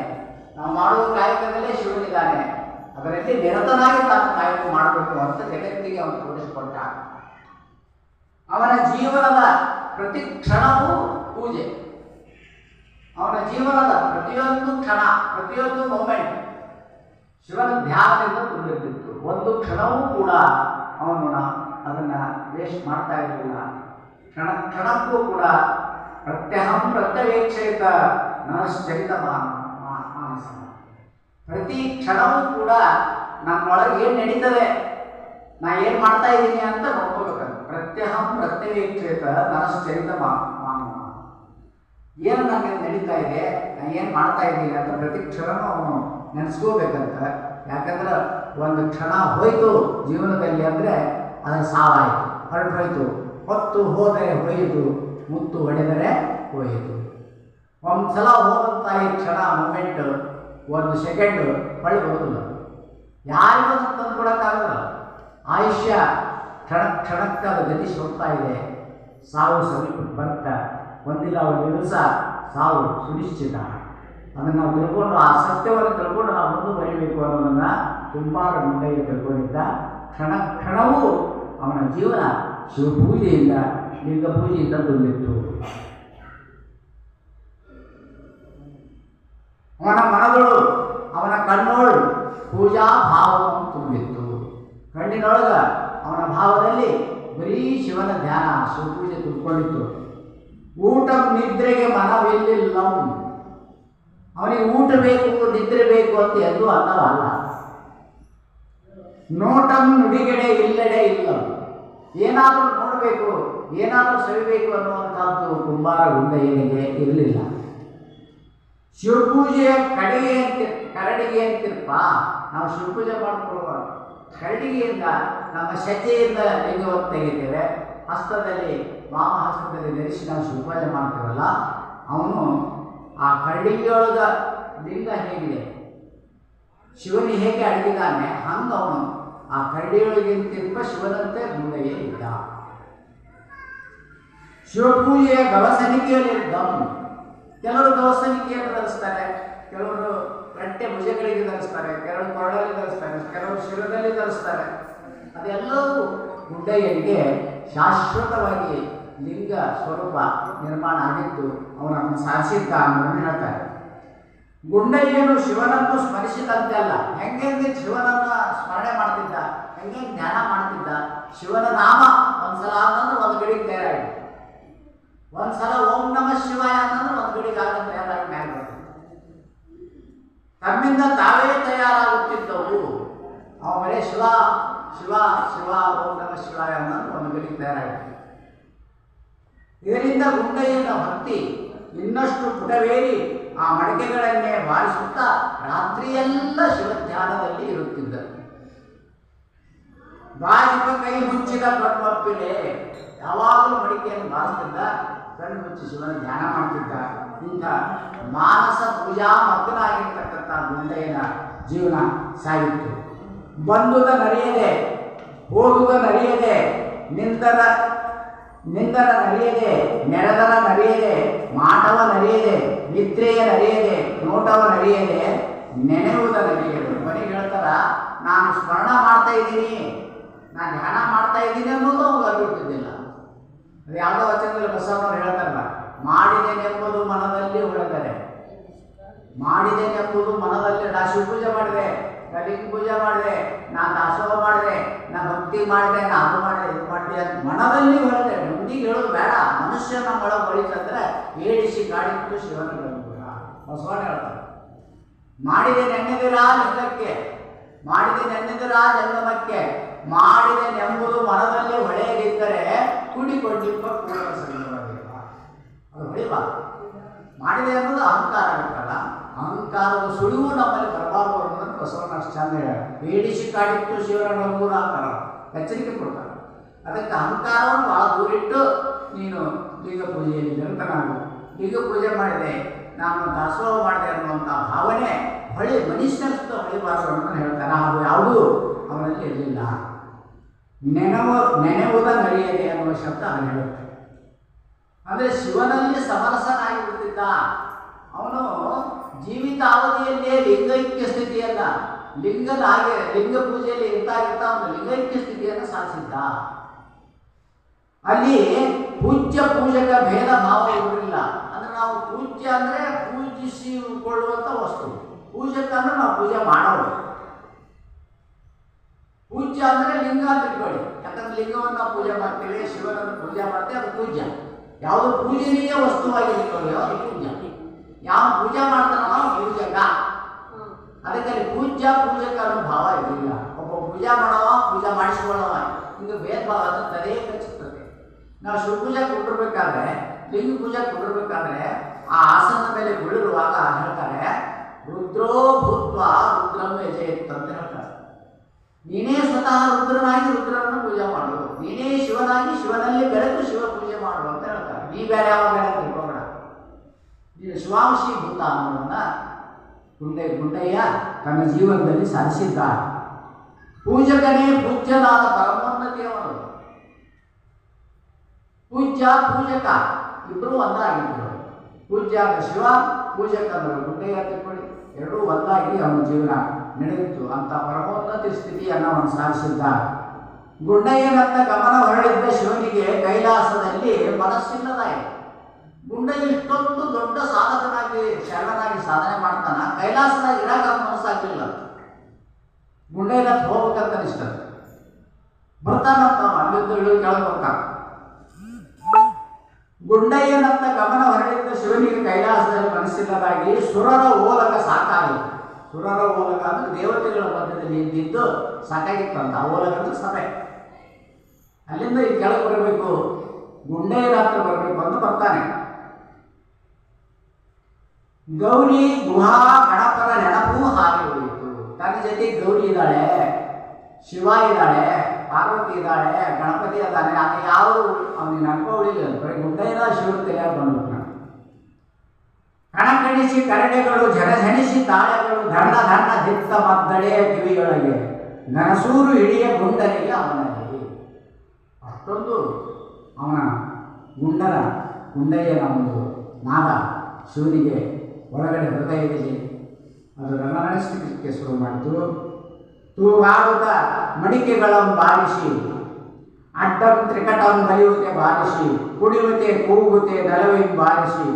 ನಾವು ಮಾಡುವ ಕಾಯಕದಲ್ಲೇ ಶಿವನಿದ್ದಾನೆ. ಅದರಲ್ಲಿ ನಿರತನಾಗಿ ತಾನು ಕಾಯಕ ಮಾಡಬೇಕು ಅಂತ ಜಗತ್ತಿಗೆ ಅವನು ತೋರಿಸಿಕೊಟ್ಟ. ಅವನ ಜೀವನದ ಪ್ರತಿ ಕ್ಷಣವೂ ಪೂಜೆ. ಅವನ ಜೀವನದ ಪ್ರತಿಯೊಂದು ಕ್ಷಣ, ಪ್ರತಿಯೊಂದು ಮೊಮೆಂಟ್ ಶಿವನ ಧ್ಯಾನದಿಂದ ತುಂಬಿರ್ತಿತ್ತು. ಒಂದು ಕ್ಷಣವೂ ಕೂಡ ಅವನು ಅದನ್ನು ವೇಸ್ಟ್ ಮಾಡ್ತಾ ಇರಲಿಲ್ಲ. ಕ್ಷಣಕ್ಕೂ ಕೂಡ ಪ್ರತ್ಯಹಂ ಪ್ರತ್ಯವೇಕ್ಷೇತ ನರಶ್ಚರಿತ ಮಾನಸ. ಪ್ರತಿ ಕ್ಷಣವೂ ಕೂಡ ನನ್ನೊಳಗೆ ಏನು ನಡೀತದೆ, ನಾ ಏನು ಮಾಡ್ತಾ ಇದ್ದೀನಿ ಅಂತ ನೋಡ್ಕೋಬೇಕಂತ. ಪ್ರತ್ಯಹಂ ಪ್ರತ್ಯವೇಕ್ಷೇತ ನರಶ್ಚರಿತ ಮಾನವ. ಏನು ನನಗೆ ನಡೀತಾ ಇದೆ, ನಾನು ಏನು ಮಾಡ್ತಾ ಇದ್ದೀನಿ ಅಂತ ಪ್ರತಿ ಕ್ಷಣನೂ ಅವನು ನೆನೆಸ್ಕೋಬೇಕಂತ. ಯಾಕಂದ್ರೆ ಒಂದು ಕ್ಷಣ ಹೋಯಿತು ಜೀವನದಲ್ಲಿ ಅಂದರೆ ಅದರ ಸಾವಾಯಿತು, ಹೊರಟು ಹೋಯಿತು. ಹೊತ್ತು ಹೋದರೆ ಹೋಯಿತು, ಮುತ್ತು ಹೊಡೆದರೆ ಹೋಯಿತು. ಒಂದು ಸಲ ಹೋದಂಥ ಈ ಕ್ಷಣ, ಮೂಮೆಂಟು, ಒಂದು ಸೆಕೆಂಡು ಹೊಳ್ಳಿ ಬರೋದಿಲ್ಲ. ಯಾರಿಗೂ ಅದನ್ನು ತಂದು ಕೊಡೋಕ್ಕಾಗಲ್ಲ. ಆಯುಷ್ಯ ಕ್ಷಣಕ್ಕೆ ಅದು ಗತಿಸಿ ಹೋಗ್ತಾ ಇದೆ. ಸಾವು ಸಮೀಪಕ್ಕೆ ಬರ್ತಾ ಒಂದಿಲ್ಲ ಒಂದು ದಿವಸ ಸಾವು ಸುನಿಶ್ಚಿತ. ಅದನ್ನು ನಾವು ತಿಳ್ಕೊಂಡು, ಆ ಸತ್ಯವನ್ನು ತಿಳ್ಕೊಂಡು ನಾವು ಮುಂದುವರಿಬೇಕು ಅನ್ನೋದನ್ನು ಕುಂಬಾರ ಗುಂಡಯ್ಯ ತಿಳ್ಕೊಂಡಿದ್ದ. ಕ್ಷಣವೂ ಅವನ ಜೀವನ ಶಿವಪೂಜೆಯಿಂದ, ಲಿಂಗ ಪೂಜೆಯಿಂದ ತುಂಬಿತ್ತು. ಅವನ ಮನದೊಳು, ಅವನ ಕಣ್ಣೋಳು ಪೂಜಾ ಭಾವವನ್ನು ತುಂಬಿತ್ತು. ಕಣ್ಣಿನೊಳಗ ಅವನ ಭಾವದಲ್ಲಿ ಬರೀ ಶಿವನ ಧ್ಯಾನ, ಶಿವಪೂಜೆ ತುಂಬಿಕೊಂಡಿತ್ತು. ಊಟ ನಿದ್ರೆಗೆ ಮನವಿಲ್ಲ. ಅವನಿಗೆ ಊಟ ಬೇಕು, ನಿದ್ರೆ ಬೇಕು ಅಂತ ಎಲ್ಲೂ ಅಲ್ಲವಲ್ಲ. ನೋಟಂ ನುಡಿಗೆಡೆ ಇಲ್ಲೆಡೆ ಇಲ್ಲ. ಏನಾದರೂ ನೋಡಬೇಕು, ಏನಾದರೂ ಸವಿಬೇಕು ಅನ್ನುವಂಥದ್ದು ಕುಂಬಾರ ಗುಂಡಯ್ಯನಿಗೆ ಇರಲಿಲ್ಲ. ಶಿವಪೂಜೆಯ ಕರಡಿಗೆ ಅಂತಿರ್ಪ. ನಾವು ಶಿವಪೂಜೆ ಮಾಡಿಕೊಳ್ಳುವ ಕರಡಿಗೆಯಿಂದ, ನಮ್ಮ ಸಜ್ಜೆಯಿಂದ ಲಿಂಗವನ್ನು ತೆಗಿತೇವೆ. ಹಸ್ತದಲ್ಲಿ, ವಾಮ ಹಸ್ತದಲ್ಲಿ ಧರಿಸಿ ನಾವು ಶಿವಪೂಜೆ ಮಾಡ್ತೇವಲ್ಲ, ಅವನು ಆ ಕರಡಿಗೆಯೊಳಗ ಲಿಂಗ ಹೇಗಿದೆ, ಶಿವನಿಗೆ ಹೇಗೆ ಅಡಗಿದ್ದಾನೆ, ಹಂಗೆ ಅವನು ಆ ಕರಡಿಯೊಳಗಿಂತಿರ್ಪ ಶಿವನಂತೆ ಗುಂಡಯ್ಯ ಇದ್ದ. ಶಿವಪೂಜೆಯ ಗವಸನಿಕೆಯಲ್ಲಿದ್ದವನು. ಕೆಲವರು ಗವಸನಿಕೆಯನ್ನು ಧರಿಸ್ತಾರೆ, ಕೆಲವರು ಗಂಟೆ ಭುಜಗಳಿಗೆ ಧರಿಸ್ತಾರೆ, ಕೆಲವರು ಕೊರಳಲ್ಲಿ ಧರಿಸ್ತಾರೆ, ಕೆಲವರು ಶಿರದಲ್ಲಿ ಧರಿಸ್ತಾರೆ. ಅದೆಲ್ಲವೂ ಗುಂಡಯ್ಯನಿಗೆ ಶಾಶ್ವತವಾಗಿ ಲಿಂಗ ಸ್ವರೂಪ ನಿರ್ಮಾಣ ಆಗಿದ್ದು ಅವನನ್ನು ಸಾಧಿಸಿದ್ದ ಅನ್ನೋದನ್ನು ಹೇಳ್ತಾರೆ. ಗುಂಡಯ್ಯನು ಶಿವನನ್ನು ಸ್ಮರಿಸಿದಂತೆ ಅಲ್ಲ, ಹೆಂಗೆ ಶಿವನನ್ನು ಸ್ಮರಣೆ ಮಾಡ್ತಿದ್ದ, ಹೆಂಗೆ ಧ್ಯಾನ ಮಾಡ್ತಿದ್ದ. ಶಿವನ ನಾಮ ಒಂದ್ಸಲ ಅಂತಂದ್ರೆ ಒಂದು ಗಡಿಗೆ ತಯಾರಾಗಿ, ಒಂದ್ಸಲ ಓಂ ನಮಃ ಶಿವಾಯ ಅಂತಂದ್ರೆ ಒಂದು ಗಡಿಗೆ ಆಗ ತಯಾರಾಗಿ ಮ್ಯಾಲೆ ಬರ್ತದೆ. ತಮ್ಮಿಂದ ತಾವೇ ತಯಾರಾಗುತ್ತಿದ್ದವು. ಅವ ಬರೀ ಶಿವ ಶಿವ ಶಿವ ಓಂ ನಮಃ ಶಿವಾಯ ಅನ್ನೋದು ಒಂದು ಗಡಿಗೆ ತಯಾರಾಗಿದೆ. ಇದರಿಂದ ಗುಂಡಯ್ಯನ ಭಕ್ತಿ ಇನ್ನಷ್ಟು ಪುಟವೇರಿ ಆ ಮಡಿಕೆಗಳನ್ನೇ ಬಾರಿಸುತ್ತಾ ರಾತ್ರಿಯೆಲ್ಲ ಶಿವಧ್ಯಾನದಲ್ಲಿ ಇರುತ್ತಿದ್ದರು. ಬಾಯಿಗೆ ಕೈ ಮುಚ್ಚಿದ ಕಣ್ಣೊಪ್ಪಿಲೆ, ಯಾವಾಗಲೂ ಮಡಿಕೆಯನ್ನು ಬಾರಿಸ್ತಿದ್ದ, ಕಣ್ಣು ಮುಚ್ಚಿ ಶಿವನ ಧ್ಯಾನ ಮಾಡ್ತಿದ್ದ. ಇಂಥ ಮಾನಸ ಪೂಜಾ ಮಗ್ನಾಗಿರ್ತಕ್ಕಂಥ ಗುಂಡಯ್ಯನ ಜೀವನ ಸಾಗಿತ್ತು. ಬಂದುದ ನರಿಯದೆ, ಹೋದುದ ನರಿಯದೆ, ನಿಂದನ ನರಿಯದೆ, ನೆರೆದನ ನರಿಯದೆ, ಮಾಟವ ನರಿಯದೆ, ನಿದ್ರೆಯ ನರಿಯದೆ, ನೋಟವ ನರಿಯದೆ, ನೆನೆಯುವುದ ನರಿಯದೆ. ಮನೆಗೆ ಹೇಳ್ತಾರ, ನಾನು ಸ್ಮರಣ ಮಾಡ್ತಾ ಇದ್ದೀನಿ, ನಾನು ಧ್ಯಾನ ಮಾಡ್ತಾ ಇದ್ದೀನಿ ಅನ್ನೋದು ಅವ್ರು ಅರಿವಿರ್ತಿದ್ದಿಲ್ಲ. ಅದು ಯಾವುದೋ ವಚನದಲ್ಲಿ ಬಸವಣ್ಣವ್ರು ಹೇಳ್ತಾರಲ್ಲ, ಮಾಡಿದೇನೆಂಬುದು ಮನದಲ್ಲಿ ಉಳಿದರೆ, ಮಾಡಿದೇನೆಂಬುದು ಮನದಲ್ಲಿ. ನಾ ಶಿವ ಪೂಜೆ ಮಾಡಿದೆ, ನಾ ಲಿಂಗ ಪೂಜೆ ಮಾಡಿದೆ, ನಾ ದಾಸೋಹ ಮಾಡಿದೆ, ನಾ ಭಕ್ತಿ ಮಾಡಿದೆ, ನಾ ಅದು ಮಾಡಿದೆ, ಇದು ಮಾಡಿದೆ ಅಂತ ಮನದಲ್ಲಿ ಹೊರದೆ. ಮಂದಿಗೆ ಹೇಳೋದು ಬೇಡ. ಮನುಷ್ಯನ ಒಳ ಹೊಳಿತಂದ್ರೆ ಏಡಿಸಿ ಕಾಡಿಟ್ಟು ಶಿವನ ಗಂಭೀರ. ಬಸವಣ್ಣ ಹೇಳ್ತಾರೆ, ಮಾಡಿದೆ ನೆನೆದಿರಾ ಲಿಂಗಕ್ಕೆ, ಮಾಡಿದೆ ನೆನೆದಿರಾ ಜಂಗಮಕ್ಕೆ, ಮಾಡಿದೆ ನೆಂಬುದು ಮನದಲ್ಲಿ ಹೊಳೆಯದಿದ್ದರೆ ಕೂಡಿಕೊಂಡಿಪ್ಪ ಕೂಡ ಸಂಗಮವಿಲ್ಲ. ಅದು ಹೊಳಿಬಾರ್ದು. ಮಾಡಿದೆ ಅನ್ನೋದು ಅಹಂಕಾರ ಇರ್ತಲ್ಲ, ಅಹಂಕಾರದ ಸುಳಿವು ನಮ್ಮಲ್ಲಿ ಬರಬಾರ್ದು ಅನ್ನೋದನ್ನು ಬಸವಣ್ಣ ಅಷ್ಟು ಚಂದ ಹೇಳ್ಯಾರ. ಏಡಿಸಿ ಕಾಡಿಟ್ಟು ಶಿವನ ಗಂಭೀರ ಅಂತಾರ, ಎಚ್ಚರಿಕೆ ಕೊಡ್ತಾರೆ. ಅದಕ್ಕೆ ಅಹಂಕಾರವನ್ನು ಭಾಳ ದೂರಿಟ್ಟು ನೀನು ಲಿಂಗ ಪೂಜೆಯಲ್ಲಿ ಅಂತ ನಾನು ಲಿಂಗ ಪೂಜೆ ಮಾಡಿದೆ, ನಾನು ದಾಸೋಹ ಮಾಡಿದೆ ಅನ್ನುವಂಥ ಭಾವನೆ ಮನುಷ್ಯನಷ್ಟು ಹೊಳಿಬಾರದು ಅಂತ ಹೇಳ್ತಾನೆ. ಅದು ಯಾವುದೂ ಅವನಲ್ಲಿ ಇರಲಿಲ್ಲ. ನೆನೆವುದ ನರಿಯದೆ ಅನ್ನುವ ಶಬ್ದ ಅವನು ಹೇಳುತ್ತೆ. ಅಂದರೆ ಶಿವನಲ್ಲಿ ಸಮರಸನಾಗಿಬಿಡ್ತಿದ್ದ ಅವನು. ಜೀವಿತಾವಧಿಯಲ್ಲೇ ಲಿಂಗೈಕ್ಯ ಸ್ಥಿತಿಯಲ್ಲ, ಲಿಂಗ ಪೂಜೆಯಲ್ಲಿ ಇರ್ತಾ ಅವನು ಲಿಂಗೈಕ್ಯ ಸ್ಥಿತಿಯನ್ನು ಸಾಧಿಸಿದ್ದ. ಅಲ್ಲಿ ಪೂಜ್ಯ ಪೂಜಕ ಭೇದ ಭಾವ ಇರಲಿಲ್ಲ. ಅಂದ್ರೆ ನಾವು ಪೂಜ್ಯ ಅಂದರೆ ಪೂಜಿಸಿಕೊಳ್ಳುವಂಥ ವಸ್ತು, ಪೂಜಕ ಅಂದ್ರೆ ನಾವು ಪೂಜೆ ಮಾಡೋದು. ಪೂಜ್ಯ ಅಂದರೆ ಲಿಂಗ ಅಂತ ಇಟ್ಕೊಳ್ಳಿ. ಯಾಕಂದ್ರೆ ಲಿಂಗವನ್ನು ನಾವು ಪೂಜೆ ಮಾಡ್ತೀವಿ, ಶಿವನನ್ನು ಪೂಜೆ ಮಾಡ್ತೇವೆ, ಅದು ಪೂಜ್ಯ. ಯಾವುದು ಪೂಜನೀಯ ವಸ್ತುವಾಗಿ ಇಟ್ಕೊಳ್ಳಿ ಅದು ಪೂಜ್ಯ. ಯಾವ ಪೂಜೆ ಮಾಡ್ತಾನೋ ಪೂಜಕ. ಅದಕ್ಕೆ ಪೂಜ್ಯ ಪೂಜಕ ಅನ್ನೋ ಭಾವ ಇರಲಿಲ್ಲ. ಒಬ್ಬ ಪೂಜೆ ಮಾಡವ ಪೂಜೆ ಮಾಡಿಸಿಕೊಳ್ಳವ ಹಿಂಗೆ ಭೇದ ಭಾವ ಅದು ತದೇ ಕಚ್ಚುತ್ತದೆ. ನಾವು ಶಿವಪೂಜೆ ಕೊಟ್ಟಿರ್ಬೇಕಾದ್ರೆ, ಲಿಂಗ ಪೂಜೆ ಕೊಟ್ಟಿರ್ಬೇಕಾದ್ರೆ ಆ ಆಸನದ ಮೇಲೆ ಬೀಳಿರುವಾಗ ಹೇಳ್ತಾರೆ, ರುದ್ರೋ ಭೂತ್ವ ರುದ್ರಂ ಯಜೇತ್ ಅಂತ ಹೇಳ್ತಾರೆ. ನೀನೇ ಸ್ವತಃ ರುದ್ರನಾಗಿ ರುದ್ರನನ್ನು ಪೂಜೆ ಮಾಡು, ನೀನೇ ಶಿವನಾಗಿ ಶಿವನಲ್ಲಿ ಬೆಳೆದು ಶಿವ ಪೂಜೆ ಮಾಡು ಅಂತ ಹೇಳ್ತಾರೆ. ನೀ ಬೇರೆ ಯಾವ ಬೇರೆ ತಿಳ್ಕೊಬೇಡ, ನೀನು ಶಿವಾಂಶಿ ಭೂತ ಅನ್ನೋದನ್ನ ಗುಂಡಯ್ಯ ತನ್ನ ಜೀವನದಲ್ಲಿ ಸಾಧಿಸಿದ್ದ. ಪೂಜಕನೇ ಪೂಜ್ಯನಾದ ಪರಮೋನ್ನತಿಯವನು. ಪೂಜ್ಯ ಪೂಜಕ ಇಬ್ಬರೂ ಒಂದಾಗಿದ್ದರು. ಪೂಜ್ಯ ಅಂದ್ರೆ ಶಿವ, ಪೂಜಕ ಅಂದ್ರೆ ಗುಂಡಯ್ಯ ತಿಳ್ಕೊಳ್ಳಿ, ಎರಡೂ ಒಂದಾಗಿ ಅವನ ಜೀವನ ನಡೆಯಿತು. ಅಂತ ಪರಮೋನ್ನತಿ ಸ್ಥಿತಿಯನ್ನು ಅವನು ಸಾಧಿಸಿದ್ದ. ಗುಂಡಯ್ಯನತ್ತ ಗಮನ ಹೊರಳಿದ್ದ ಶಿವನಿಗೆ ಕೈಲಾಸದಲ್ಲಿ ಮನಸ್ಸಿಲ್ಲದಾಯಿತು. ಗುಂಡಯ್ಯ ಇಷ್ಟೊಂದು ದೊಡ್ಡ ಸಾಧಕನಾಗಿ ಶರಣನಾಗಿ ಸಾಧನೆ ಮಾಡ್ತಾನ, ಕೈಲಾಸದಾಗ ಇರಾಕ ಮನಸ್ಸಾಗಲಿಲ್ಲ. ಗುಂಡಯ್ಯನತ್ತ ಹೋಗ್ಬೇಕಂತ ಅನಿಸ್ತ ಬರ್ತಾನಂತ ಅಲ್ಲಿಂದ ಕೆಳಗೆ ಬರ್ತಾನ. ಗುಂಡಯ್ಯನತ್ತ ಗಮನ ಹೊರಳಿದ್ದ ಶಿವನಿಗೆ ಕೈಲಾಸದಲ್ಲಿ ಮನಸ್ಸಿಲ್ಲದಾಗಿ ಸುರರ ಓಲಗ ಸಾಕಾಗಿತ್ತು. ಸುರರ ಓಲಗ ಅಂದ್ರೆ ದೇವತೆಗಳ ಮಧ್ಯದಲ್ಲಿ ಇದ್ದಿದ್ದು ಸಾಕಾಗಿತ್ತಂತ. ಓಲಗ ಅಂದ್ರೆ ಸಭೆ. ಅಲ್ಲಿಂದ ಈ ಕೆಳಗೆ ಬರಬೇಕು, ಗುಂಡಯ್ಯನ ಹತ್ರ ಬರಬೇಕು ಅಂತ ಬರ್ತಾನೆ. ಗೌರಿ ಗುಹಾ ಗಣಪನ ನೆನಪು ಹಾಗೆ ಉಳಿಯಿತು. ತನ್ನ ಜೊತೆ ಗೌರಿ ಇದ್ದಾಳೆ, ಶಿವ ಇದ್ದಾಳೆ, ಪಾರ್ವತಿ ಇದ್ದಾಳೆ, ಗಣಪತಿ ಅದಾನೆ. ಅದು ಯಾವುದು ಅವನಿಗೆ ನೆನಪು ಉಳಿಲಿಲ್ಲ. ಬರೀ ಗುಂಡಯ್ಯನ ಶಿವನ ತಲೆಯಾಗಿ ಬಂದ್ಬಿಟ್ಟು ಕಣಕಣಿಸಿ ಕರಡೆಗಳು ಝಣಝಣಿಸಿ ತಾಳೆಗಳು ದಂಡ ದಂಡ ದಿತ್ತ ಮದ್ದಳೆಯ ಕಿವಿಯೊಳಗೆ ನರಸೂರು ಹಿಡಿಯ ಗುಂಡನಿಗೆ ಅವನಲ್ಲಿ. ಅಷ್ಟೊಂದು ಅವನ ಗುಂಡಯ್ಯನ ಒಂದು ನಾದ ಶಿವನಿಗೆ ಒಳಗಡೆ ಹೃದಯದಲ್ಲಿ ಅದು ರಣನಡಿಸಲಿಕ್ಕೆ ಶುರು ಮಾಡಿತು. ತೂಗಾಡುತ್ತ ಮಡಿಕೆಗಳನ್ನು ಬಾರಿಸಿ, ಅಡ್ಡಂ ತ್ರಿಕಟಂ ಬಲಿಯುತ್ತೆ ಬಾರಿಸಿ, ಕುಡಿಯುತ್ತೆ ಕೂಗುತ್ತೆ ನಲವಿಂ ಬಾರಿಸಿ,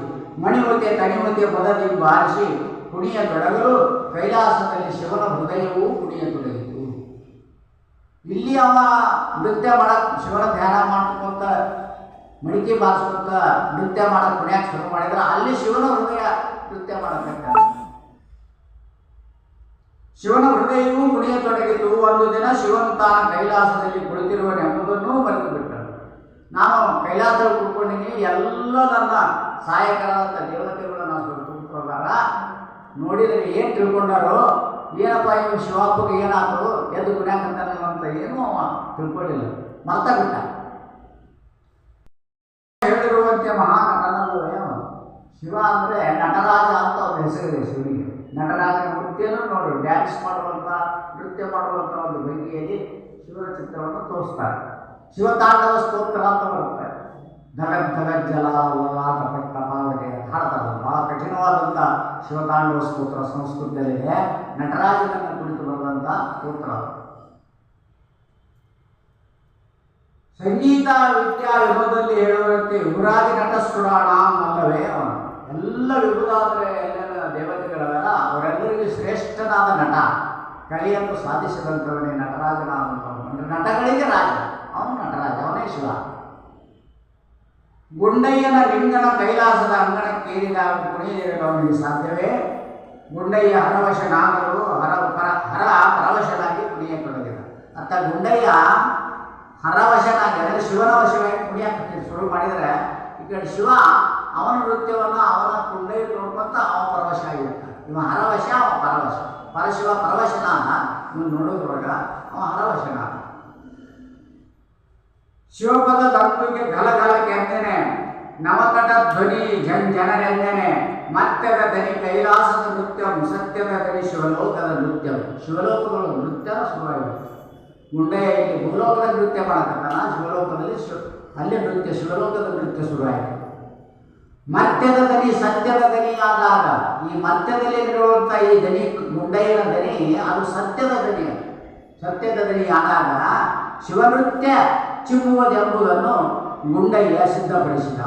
ಮಣಿಯುತ್ತೆ ತಣಿಯುತ್ತೆ ಪದದಿ ಬಾರಿಸಿ, ಕುಣಿಯ ತೊಡಗಲು ಕೈಲಾಸದಲ್ಲಿ ಶಿವನ ಹೃದಯವೂ ಕುಣಿಯ ತೊಡಗಿತು. ಇಲ್ಲಿ ಅವ ನೃತ್ಯ ಮಾಡಕ್, ಶಿವನ ಧ್ಯಾನ ಮಾಡ್ಕೊಂತ ಮಡಿಕೆ ಬಾರಿಸ್ಕೊಂತ ನೃತ್ಯ ಮಾಡಕ್ ಕುಣಿಯಕ್ಕೆ ಶುರು ಮಾಡಿದ್ರೆ ಅಲ್ಲಿ ಶಿವನ ಹೃದಯ ನೃತ್ಯ ಮಾಡಬೇಕ. ಶಿವನ ಹೃದಯವೂ ಕುಣಿಯ ತೊಡಗಿತು. ಒಂದು ದಿನ ಶಿವನು ತಾನ ಕೈಲಾಸದಲ್ಲಿ ಕುಳಿತಿರುವನೆಂಬುದನ್ನೂ ಮರೆತು ಬಿಟ್ಟನು. ನಾನು ಕೈಲಾಸದಲ್ಲಿ ಕುತ್ಕೊಂಡಿನಿ, ಎಲ್ಲ ನನ್ನ ಸಹಾಯಕರಾದಂಥ ದೇವತೆಗಳು ನಾನು ತುಂಬಿಕೊಂಡಾರ. ನೋಡಿದರೆ ಏನು ತಿಳ್ಕೊಂಡಾರೋ, ಏನಪ್ಪ ಇವು ಶಿವಪ್ಪಗೆ ಏನಾದ್ರು ಎದ್ದು ಕುಣಿಯಾಕಂತಾನೆ ಅಂತ ಏನೂ ಅವ ತಿಳ್ಕೊಳ್ಳಿಲ್ಲ, ಮರ್ತ ಬಿಟ್ಟ. ಹೇಳಿರುವಂತೆ ಮಹಾನಟನಲ್ಲವೇ ಅವನು. ಶಿವ ಅಂದರೆ ನಟರಾಜ ಅಂತ ಅವ್ರ ಹೆಸರಿದೆ ಶಿವನಿಗೆ. ನಟರಾಜನ ನೃತ್ಯನೂ ನೋಡಿ, ಡ್ಯಾನ್ಸ್ ಮಾಡುವಂಥ ನೃತ್ಯ ಮಾಡುವಂಥ ಒಂದು ಭಂಗಿಯಲ್ಲಿ ಶಿವನ ಚಿತ್ರವನ್ನು ತೋರಿಸ್ತಾರೆ. ಶಿವತಾಂಡವ ಸ್ತೋತ್ರ ಅಂತ ಬರುತ್ತೆ. ಧಗಜ್ಜಲ ಪಟ್ಟ ಪಾವಟೆ ಹಾಡ್ತಾರೆ. ಬಹಳ ಕಠಿಣವಾದಂಥ ಶಿವತಾಂಡವ ಸ್ತೋತ್ರ ಸಂಸ್ಕೃತದಲ್ಲಿದೆ. ನಟರಾಜನನ್ನು ಕುರಿತು ಬರುವಂಥ ಸ್ತೋತ್ರ. ಸಂಗೀತ ವಿದ್ಯಾ ವಿಭವದಲ್ಲಿ ಹೇಳುವಂತೆ ಯುವರಾಜ ನಟ ಸುರಾಣ ಅಲ್ಲವೇ ಅವನು. ಎಲ್ಲ ವಿಭುಧ ಅಂದರೆ ಎಲ್ಲ ದೇವತೆಗಳವೆಲ್ಲ ಅವರೆಲ್ಲರಿಗೂ ಶ್ರೇಷ್ಠನಾದ ನಟ, ಕಲೆಯನ್ನು ಸಾಧಿಸಿದಂಥವನೇ ನಟರಾಜನ. ನಟಗಳಿಗೆ ರಾಜ ಅವನು, ನಟರಾಜ ಅವನೇ ಶಿವ. ಗುಂಡಯ್ಯನ ಲಿಂಗನ ಕೈಲಾಸದ ಅಂಗಣಕ್ಕೇರಿದ ಕುಣಿಯಲಿರಲು ಸಾಧ್ಯವೇ? ಗುಂಡಯ್ಯ ಹರವಶನಾಗಲು ಹರ ಪರವಶನಾಗಿ ಕುಣಿಯತೊಡಗಿದ. ಅತ್ತ ಗುಂಡಯ್ಯ ಹರವಶನಾಗಿ ಅಂದರೆ ಶಿವನ ವಶವಾಗಿ ಕುಣಿಯಕ್ಕೆ ಶುರು ಮಾಡಿದರೆ ಈ ಕಡೆ ಶಿವ ಅವನ ನೃತ್ಯವನ್ನು ಅವನ ಕುಂಡಯ್ಯ ನೋಡ್ಕೊಂತ ಅವ ಪರವಶ ಆಗಿರ್ತಾನೆ. ಇವ ಹರವಶ, ಅವ ಪರವಶ. ಪರಶಿವ ಪರವಶನಾದ, ನೀವು ನೋಡೋದ್ರೊಳಗ ಅವ ಹರವಶನಾದ. ಶಿವಪದ ದಂತುಗೆ ಘಲಘಲ ಕೆಂದನೆ, ನವಕಟ ಧ್ವನಿ ಜನರೆಂದನೆ, ಮತ್ಯದ ದನಿ ಕೈಲಾಸದ ನೃತ್ಯಂ, ಸತ್ಯದ ದನಿ ಶಿವಲೋಕದ ನೃತ್ಯಂ. ಶಿವಲೋಕಗಳು ನೃತ್ಯ ಶುರುವಾಗಿದೆ. ಗುಂಡಯ್ಯ ಇಲ್ಲಿ ಭೂಲೋಕದ ನೃತ್ಯ ಮಾಡಕತ್ತಾನ, ಶಿವಲೋಕದಲ್ಲಿ ಅಲ್ಲಿ ನೃತ್ಯ, ಶಿವಲೋಕದ ನೃತ್ಯ ಶುರುವಾಯಿತು. ಮತ್ಯದ ದನಿ ಸತ್ಯದ ದನಿ ಆದಾಗ, ಈ ಮಧ್ಯದಲ್ಲಿ ಇರುವಂಥ ಈ ದನಿ ಗುಂಡಯ್ಯನ ದನಿ ಅದು ಸತ್ಯದ ದನಿ. ಸತ್ಯದ ದನಿ ಆದಾಗ ಶಿವನೃತ್ಯ ಚಿಮ್ಮುವುದೆಂಬುದನ್ನು ಗುಂಡಯ್ಯ ಸಿದ್ಧಪಡಿಸಿದ.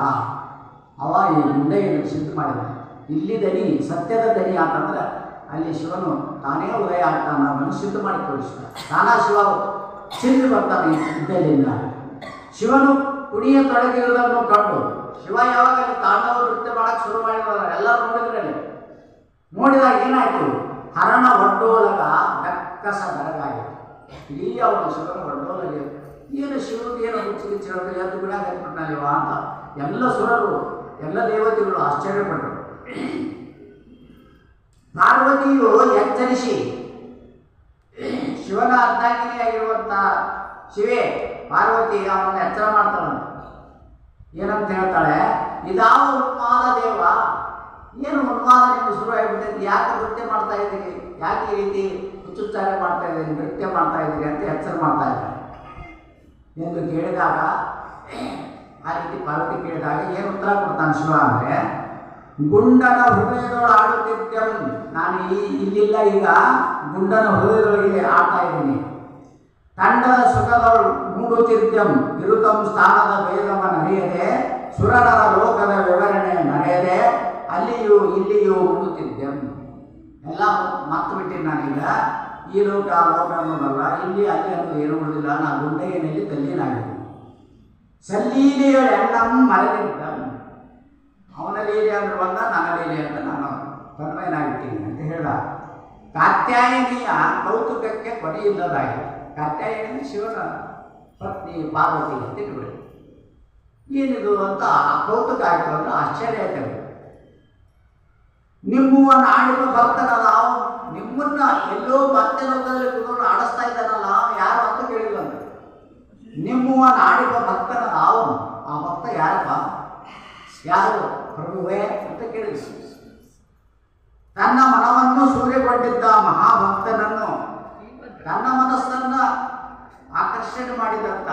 ಅವ ಈ ಗುಂಡಯ್ಯನ ಸಿದ್ಧ ಮಾಡಿದ. ಇಲ್ಲಿ ದನಿ ಸತ್ಯದ ದನಿ ಅಂತಂದ್ರೆ ಅಲ್ಲಿ ಶಿವನು ತಾನೇ ಉದಯ ಆಗ್ತಾನ, ಅವನು ಸಿದ್ಧ ಮಾಡಿ ತೋರಿಸಿದ. ತಾನ ಶಿವ ಸಿದ್ದು ಬರ್ತಾನೆ ಇದ್ದಲ್ಲಿಂದ. ಶಿವನು ಕುಣಿಯ ತೊಡಗಿರುವುದನ್ನು ಕಂಡು ಶಿವ ಯಾವಾಗ ತಾಂಡವ ನೃತ್ಯ ಮಾಡಕ್ಕೆ ಶುರು ಮಾಡಿದ ಎಲ್ಲರೂ ನೋಡಿದ್ರಲ್ಲಿ. ನೋಡಿದಾಗ ಏನಾಯ್ತು? ಹರಣ ಒಡ್ಡೋಲಗ ಬೆಕ್ಕಸ ಬೆರಗಾಯಿತು. ಇಡೀ ಅವನು ಶಿವನ ಒಡ್ಡೋಲಗೆ ಏನು ಶಿವನಿಗೆ ಏನು ಹುಚ್ಚಿಗಿಚ್ಚಿ ಹೇಳಿದ್ರೆ ಎದ್ದು ಬಿಡ ಗಟ್ಬಿಟ್ನಲ್ಲಿವ ಅಂತ ಎಲ್ಲ ಸುರರು ಎಲ್ಲ ದೇವತೆಗಳು ಆಶ್ಚರ್ಯಪಟ್ಟರು. ಪಾರ್ವತಿಯು ಎಚ್ಚರಿಸಿ, ಶಿವನ ಅರ್ಧಾಂಗಿನಿಯಾಗಿರುವಂಥ ಶಿವೆ ಪಾರ್ವತಿ ಅವನನ್ನು ಎಚ್ಚರ ಮಾಡ್ತಾಳಂತ. ಏನಂತ ಹೇಳ್ತಾಳೆ? ಇದಾವ ಉನ್ಮಾದ ದೇವ, ಏನು ಉನ್ಮಾದ ನಿಮ್ಗೆ ಶುರು ಆಗಿಬಿಟ್ಟೈತಿ, ಯಾಕೆ ನೃತ್ಯ ಮಾಡ್ತಾ ಇದ್ದೀರಿ, ಯಾಕೆ ಈ ರೀತಿ ಹುಚ್ಚುಚ್ಚಾರ ಮಾಡ್ತಾ ಇದ್ದೀರಿ, ನೃತ್ಯ ಮಾಡ್ತಾ ಇದ್ದೀರಿ ಅಂತ ಎಚ್ಚರ ಮಾಡ್ತಾ ಇದ್ದಾರೆ ಎಂದು ಕೇಳಿದಾಗ, ಆ ರೀತಿ ಪಾರ್ವತಿ ಕೇಳಿದಾಗ ಏನು ಉತ್ತರ ಕೊಡ್ತಾನೆ ಶಿವ ಅಂದರೆ, ಗುಂಡನ ಹೃದಯದೊಳಗೆ ಆಡುತ್ತಿದ್ದೆ, ನಾನು ಇಲ್ಲಿಲ್ಲ, ಈಗ ಗುಂಡನ ಹೃದಯದೊಳಗೆ ಆಡ್ತಾ ಇದ್ದೀನಿ. ತಂಡದ ಸುಖದೊಳು ಮೂಡುತ್ತಿದ್ದಂ, ಇರುತಂ ಸ್ಥಾನದ ಭೇದವ ನಡೆಯದೆ, ಸುರನರ ಲೋಕದ ವಿವರಣೆ ನಡೆಯದೆ, ಅಲ್ಲಿಯೂ ಇಲ್ಲಿಯೂ ಮೂಡುತ್ತಿದ್ದೆಂ. ಎಲ್ಲ ಮತ್ತು ಬಿಟ್ಟಿನಿ ನಾನೀಗ. ಈ ಲೋಕ ಆ ಲೋಕ ಅನ್ನೋದಲ್ಲ, ಇಲ್ಲಿ ಅಲ್ಲಿ ಅನ್ನೋದು ಏನು ಉಳಿದಿಲ್ಲ. ನಾನು ಗುಂಡಯ್ಯನಲ್ಲಿ ತಲ್ಲೀನಾಗಿದ್ದೀನಿ. ಸಲ್ಲೀಲೆಯ ಎಣ್ಣಂ ಮರೆದಿದ್ದ, ಅವನ ಲೀಲೆ ಅಂದ್ರೆ ಬಂದ, ನನ್ನ ಲೀಲೆ ಅಂತ ನಾನು ತನ್ಮಯನಾಗಿರ್ತೀನಿ ಅಂತ ಹೇಳ್ದ. ಕಾತ್ಯಾಯನಿಯ ಕೌತುಕಕ್ಕೆ ಕೊನೆಯಿಲ್ಲದಾಗಿದೆ. ಕಾತ್ಯಾಯನಿ ಶಿವನ ಪತ್ನಿ ಪಾರ್ವತಿ ಅಂತ ಇಟ್ಬಿಡಿ. ಏನಿದು ಅಂತ ಕೌತುಕ ಆಯಿತು ಅಂದ್ರೆ ಆಶ್ಚರ್ಯ ಆಯ್ತದೆ. ನಿಮ್ಮವನ್ನ ಆಡಿದ ಭಕ್ತನಲ್ಲ, ನಿಮ್ಮನ್ನ ಎಲ್ಲೋ ಮತ್ತೆ ಲೋಕದಲ್ಲಿ ಕೂತ್ಕೊಂಡು ಆಡಿಸ್ತಾ ಇದ್ದಾನಲ್ಲ, ಯಾರು ಅಂತ ಕೇಳಿಲ್ಲ ಅಂತ. ನಿಮ್ಮವನ್ನ ಆಡಿದ ಭಕ್ತನಲ್ಲ ಅವನು, ಆ ಭಕ್ತ ಯಾರಪ್ಪ, ಯಾರು ಪ್ರಭುವೇ ಅಂತ ಕೇಳಿದ್ರು. ತನ್ನ ಮನವನ್ನು ಸೂರೆಗೊಂಡಿದ್ದ ಮಹಾಭಕ್ತನನ್ನು, ತನ್ನ ಮನಸ್ಸನ್ನು ಆಕರ್ಷಣೆ ಮಾಡಿದಂಥ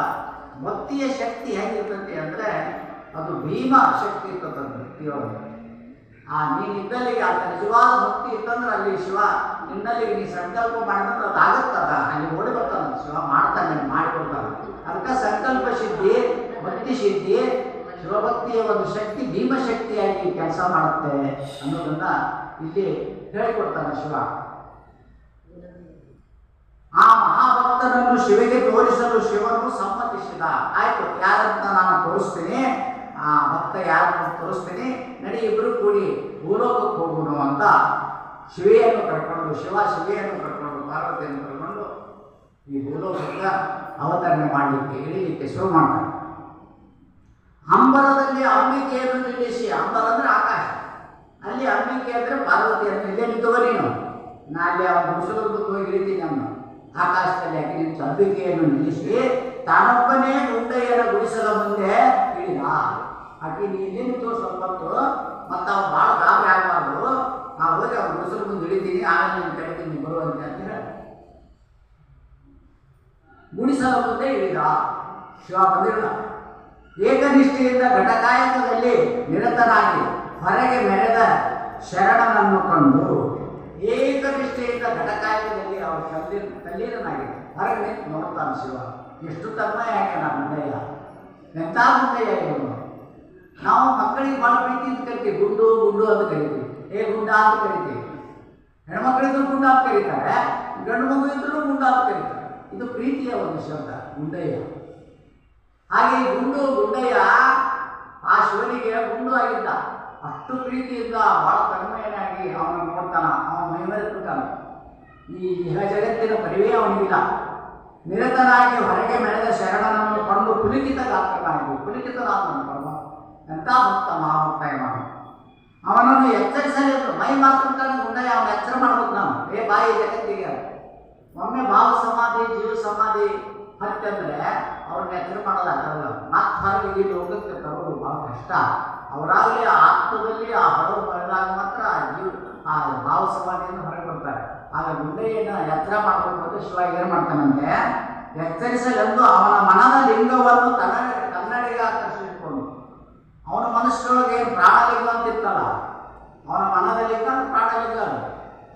ಭಕ್ತಿಯ ಶಕ್ತಿ ಹೇಗಿರ್ತೈತಿ ಅಂದರೆ ಅದು ಭೀಮ ಶಕ್ತಿ ಇರ್ತದೆ ಭಕ್ತಿಯೊಳಗೆ. ನೀನಿದ್ದಲ್ಲಿಗೆ ಆತ ನಿಜವಾದ ಭಕ್ತಿ ಇತ್ತಂದ್ರೆ ಅಲ್ಲಿ ಶಿವ ನಿನ್ನಲ್ಲಿಗೆ ನೀ ಸಂಕಲ್ಪ ಮಾಡಿದ್ರೆ ಅದು ಆಗುತ್ತದ, ಅಲ್ಲಿ ಓಡಿ ಬರ್ತಾನೆ ಶಿವ, ಮಾಡ್ತಾನೆ, ಮಾಡಿಕೊಡ್ತಾನೆ. ಅದಕ್ಕೆ ಸಂಕಲ್ಪ ಸಿದ್ಧಿ, ಭಕ್ತಿ ಸಿದ್ಧಿ, ಶಿವಭಕ್ತಿಯ ಒಂದು ಶಕ್ತಿ ಭೀಮಶಕ್ತಿಯಾಗಿ ಕೆಲಸ ಮಾಡುತ್ತೆ ಅನ್ನೋದನ್ನ ಇಲ್ಲಿ ಹೇಳಿಕೊಡ್ತಾನೆ ಶಿವ. ಆ ಮಹಾಭಕ್ತನನ್ನು ಶಿವಗೆ ತೋರಿಸಲು ಶಿವನು ಸಮ್ಮತಿಸಿದ. ಆಯ್ತು, ಯಾರಂತ ನಾನು ತೋರಿಸ್ತೀನಿ, ಆ ಭಕ್ತ ಯಾರನ್ನು ತೋರಿಸ್ತೀನಿ, ನಡಿ ಇಬ್ಬರು ಕೂಡಿ ಭೂಲೋಕಕ್ಕೆ ಹೋಗೋಣ ಅಂತ ಶಿವೆಯನ್ನು ಕರ್ಕೊಂಡು, ಶಿವೆಯನ್ನು ಕರ್ಕೊಂಡು, ಪಾರ್ವತಿಯನ್ನು ಕರ್ಕೊಂಡು ಈ ಭೂಲೋಕಕ್ಕೆ ಅವತರಣೆ ಮಾಡಲಿಕ್ಕೆ ಇಳಿಲಿಕ್ಕೆ ಶುರು ಮಾಡ್ತಾರೆ. ಅಂಬರದಲ್ಲಿ ಅಂಬಿಕೆಯನ್ನು ನಿಲ್ಲಿಸಿ, ಅಂಬರ ಅಂದ್ರೆ ಆಕಾಶ, ಅಲ್ಲಿ ಅಂಬಿಕೆ ಅಂದರೆ ಪಾರ್ವತಿಯನ್ನು ಇಲ್ಲೇ ನಿಂತುವ ನೀನು, ನಾ ಅಲ್ಲಿ ಅವನ ಗುಡಿಸಲಕ್ಕೆ ಹೋಗಿ ಇಳಿತೀನಿ ಅವನು ಆಕಾಶದಲ್ಲಿ ಆಕೆ ನಿಂತು ಅಂಬಿಕೆಯನ್ನು ನಿಲ್ಲಿಸಿ ತಾನೊಬ್ಬನೇ ಗುಂಡಯ್ಯನ ಗುಡಿಸಲ ಮುಂದೆ ಇಳಿದ. ಆಕೆ ನೀ ಇಲ್ಲೇ ನಿಂತು ಸ್ವಲ್ಪ ಹೊತ್ತು, ಮತ್ತು ಅವ್ನು ಭಾಳ ಗಾಬರಿ ಆಗಬಾರ್ದು, ನಾವು ಹೋಗಿ ಅವ್ನ ಗುಡಿಸಲು ಮುಂದೆ ಇಳಿತೀನಿ, ಆಮೇಲೆ ನೀನು ಕರಿತೀನಿ ಬರುವಂತೆ ಅಂತ ಹೇಳಿ ಗುಡಿಸಲ ಮುಂದೆ ಇಳಿದ. ಶಿವ ಬಂದಿಲ್ಲ. ಏಕನಿಷ್ಠೆಯಿಂದ ಘಟಕಾಯಕದಲ್ಲಿ ನಿರತನಾಗಿ ಹೊರಗೆ ಮೆರೆದ ಶರಣನನ್ನು ಕಂಡು, ಏಕನಿಷ್ಠೆಯಿಂದ ಘಟಕಾಯಕದಲ್ಲಿ ಅವರು ತಲ್ಲೀನನಾಗಿದೆ. ಹೊರಗೆ ನಿಂತು ನೋಡ್ತಾನೆ ಶಿವ. ಎಷ್ಟು ತನ್ಮಯ ಆಗ್ಯಾನ ಗುಂಡಯ್ಯ, ಎಂಥ ಗುಂಡಯ್ಯ ಇವನು. ನಾವು ಮಕ್ಕಳಿಗೆ ಭಾಳ ಪ್ರೀತಿ ಅಂತ ಕರಿತೀವಿ, ಗುಂಡು ಗುಂಡು ಅಂತ ಕರಿತೀವಿ, ಗುಂಡ ಅಂತ ಕರಿತೀವಿ. ಹೆಣ್ಮಕ್ಳಿದ್ರು ಗುಂಡ ಅಂತ ಕರೀತಾರೆ, ಗಂಡು ಮಗು ಇದ್ರೂ ಗುಂಡ ಅಂತ ಕರೀತಾರೆ. ಇದು ಪ್ರೀತಿಯ ಒಂದು ಶಬ್ದ ಗುಂಡಯ್ಯ. ಹಾಗೆ ಗುಂಡಯ್ಯ ಆ ಶಿವನಿಗೆ ಗುಂಡು ಆಗಿದ್ದ. ಅಷ್ಟು ಪ್ರೀತಿಯಿಂದ ಬಹಳ ತನ್ಮಯನಾಗಿ ಅವನು ನೋಡ್ತಾನ, ಅವನ ಮೈಮರೆತಿರ್ತಾನ. ಈ ಇಹ ಜಗತ್ತಿನ ಪರಿವೇ ಅವನಿಗಿಲ್ಲ. ನಿರತನಾಗಿ ಹೊರಗೆ ಮೆಳೆದ ಶರಣನನ್ನು ಕಂಡು ಪುಲಿಕಿತನಾಗಿ ಪರಮ ಎಂಥ ಭಕ್ತ ಮಹಾಭಕ್ತ ಇವನು. ಅವನನ್ನು ಎಚ್ಚರಿಸಲಿಲ್ಲ. ಮೈ ಮಾತೃತಾನೆ ಗುಂಡಯ್ಯ ಅವನ ಎಚ್ಚರ ಮಾಡ್ಬೇಕು ನಾವು. ಬಾಯಿ ಜಗತ್ತಿಗೆ ಒಮ್ಮೆ ಭಾವ ಸಮಾಧಿ ಜೀವ ಸಮಾಧಿ ಹತ್ತಂದ್ರೆ ಅವ್ರನ್ನ ಎಚ್ಚರ ಮಾಡೋದಾಗಲ್ಲ. ಮತ್ತೆ ಹೊರಗೆ ಈ ಲೋಕಕ್ಕೆ ತರೋದು ಬಹಳ ಕಷ್ಟ. ಅವರಾಗಲಿ ಆ ಆತ್ಮದಲ್ಲಿ ಆ ಹೊರಗೆ ಬರೆದಾಗ ಮಾತ್ರ ಆ ಭಾವ ಸಮಾಧಿಯನ್ನು ಹೊರಗೆ ಬರ್ತಾರೆ. ಆಗ ಗುಂಡೆಯನ್ನು ಎಚ್ಚರ ಮಾಡಬೇಕು. ಶಿವ ಏನು ಮಾಡ್ತಾನಂತೆ, ಎಚ್ಚರಿಸಲೆಂದು ಅವನ ಮನದ ಲಿಂಗವನ್ನು ಕನ್ನಡಿಗೆ ಆಕರ್ಷಿಸಿಕೊಂಡು, ಅವನ ಮನಸ್ಸಿನೊಳಗೆ ಏನು ಪ್ರಾಣಲಿಂಗ ಅಂತಿತ್ತಲ್ಲ, ಅವನ ಮನದ ಲಿಂಗ ಪ್ರಾಣಲಿಂಗ ಅದು.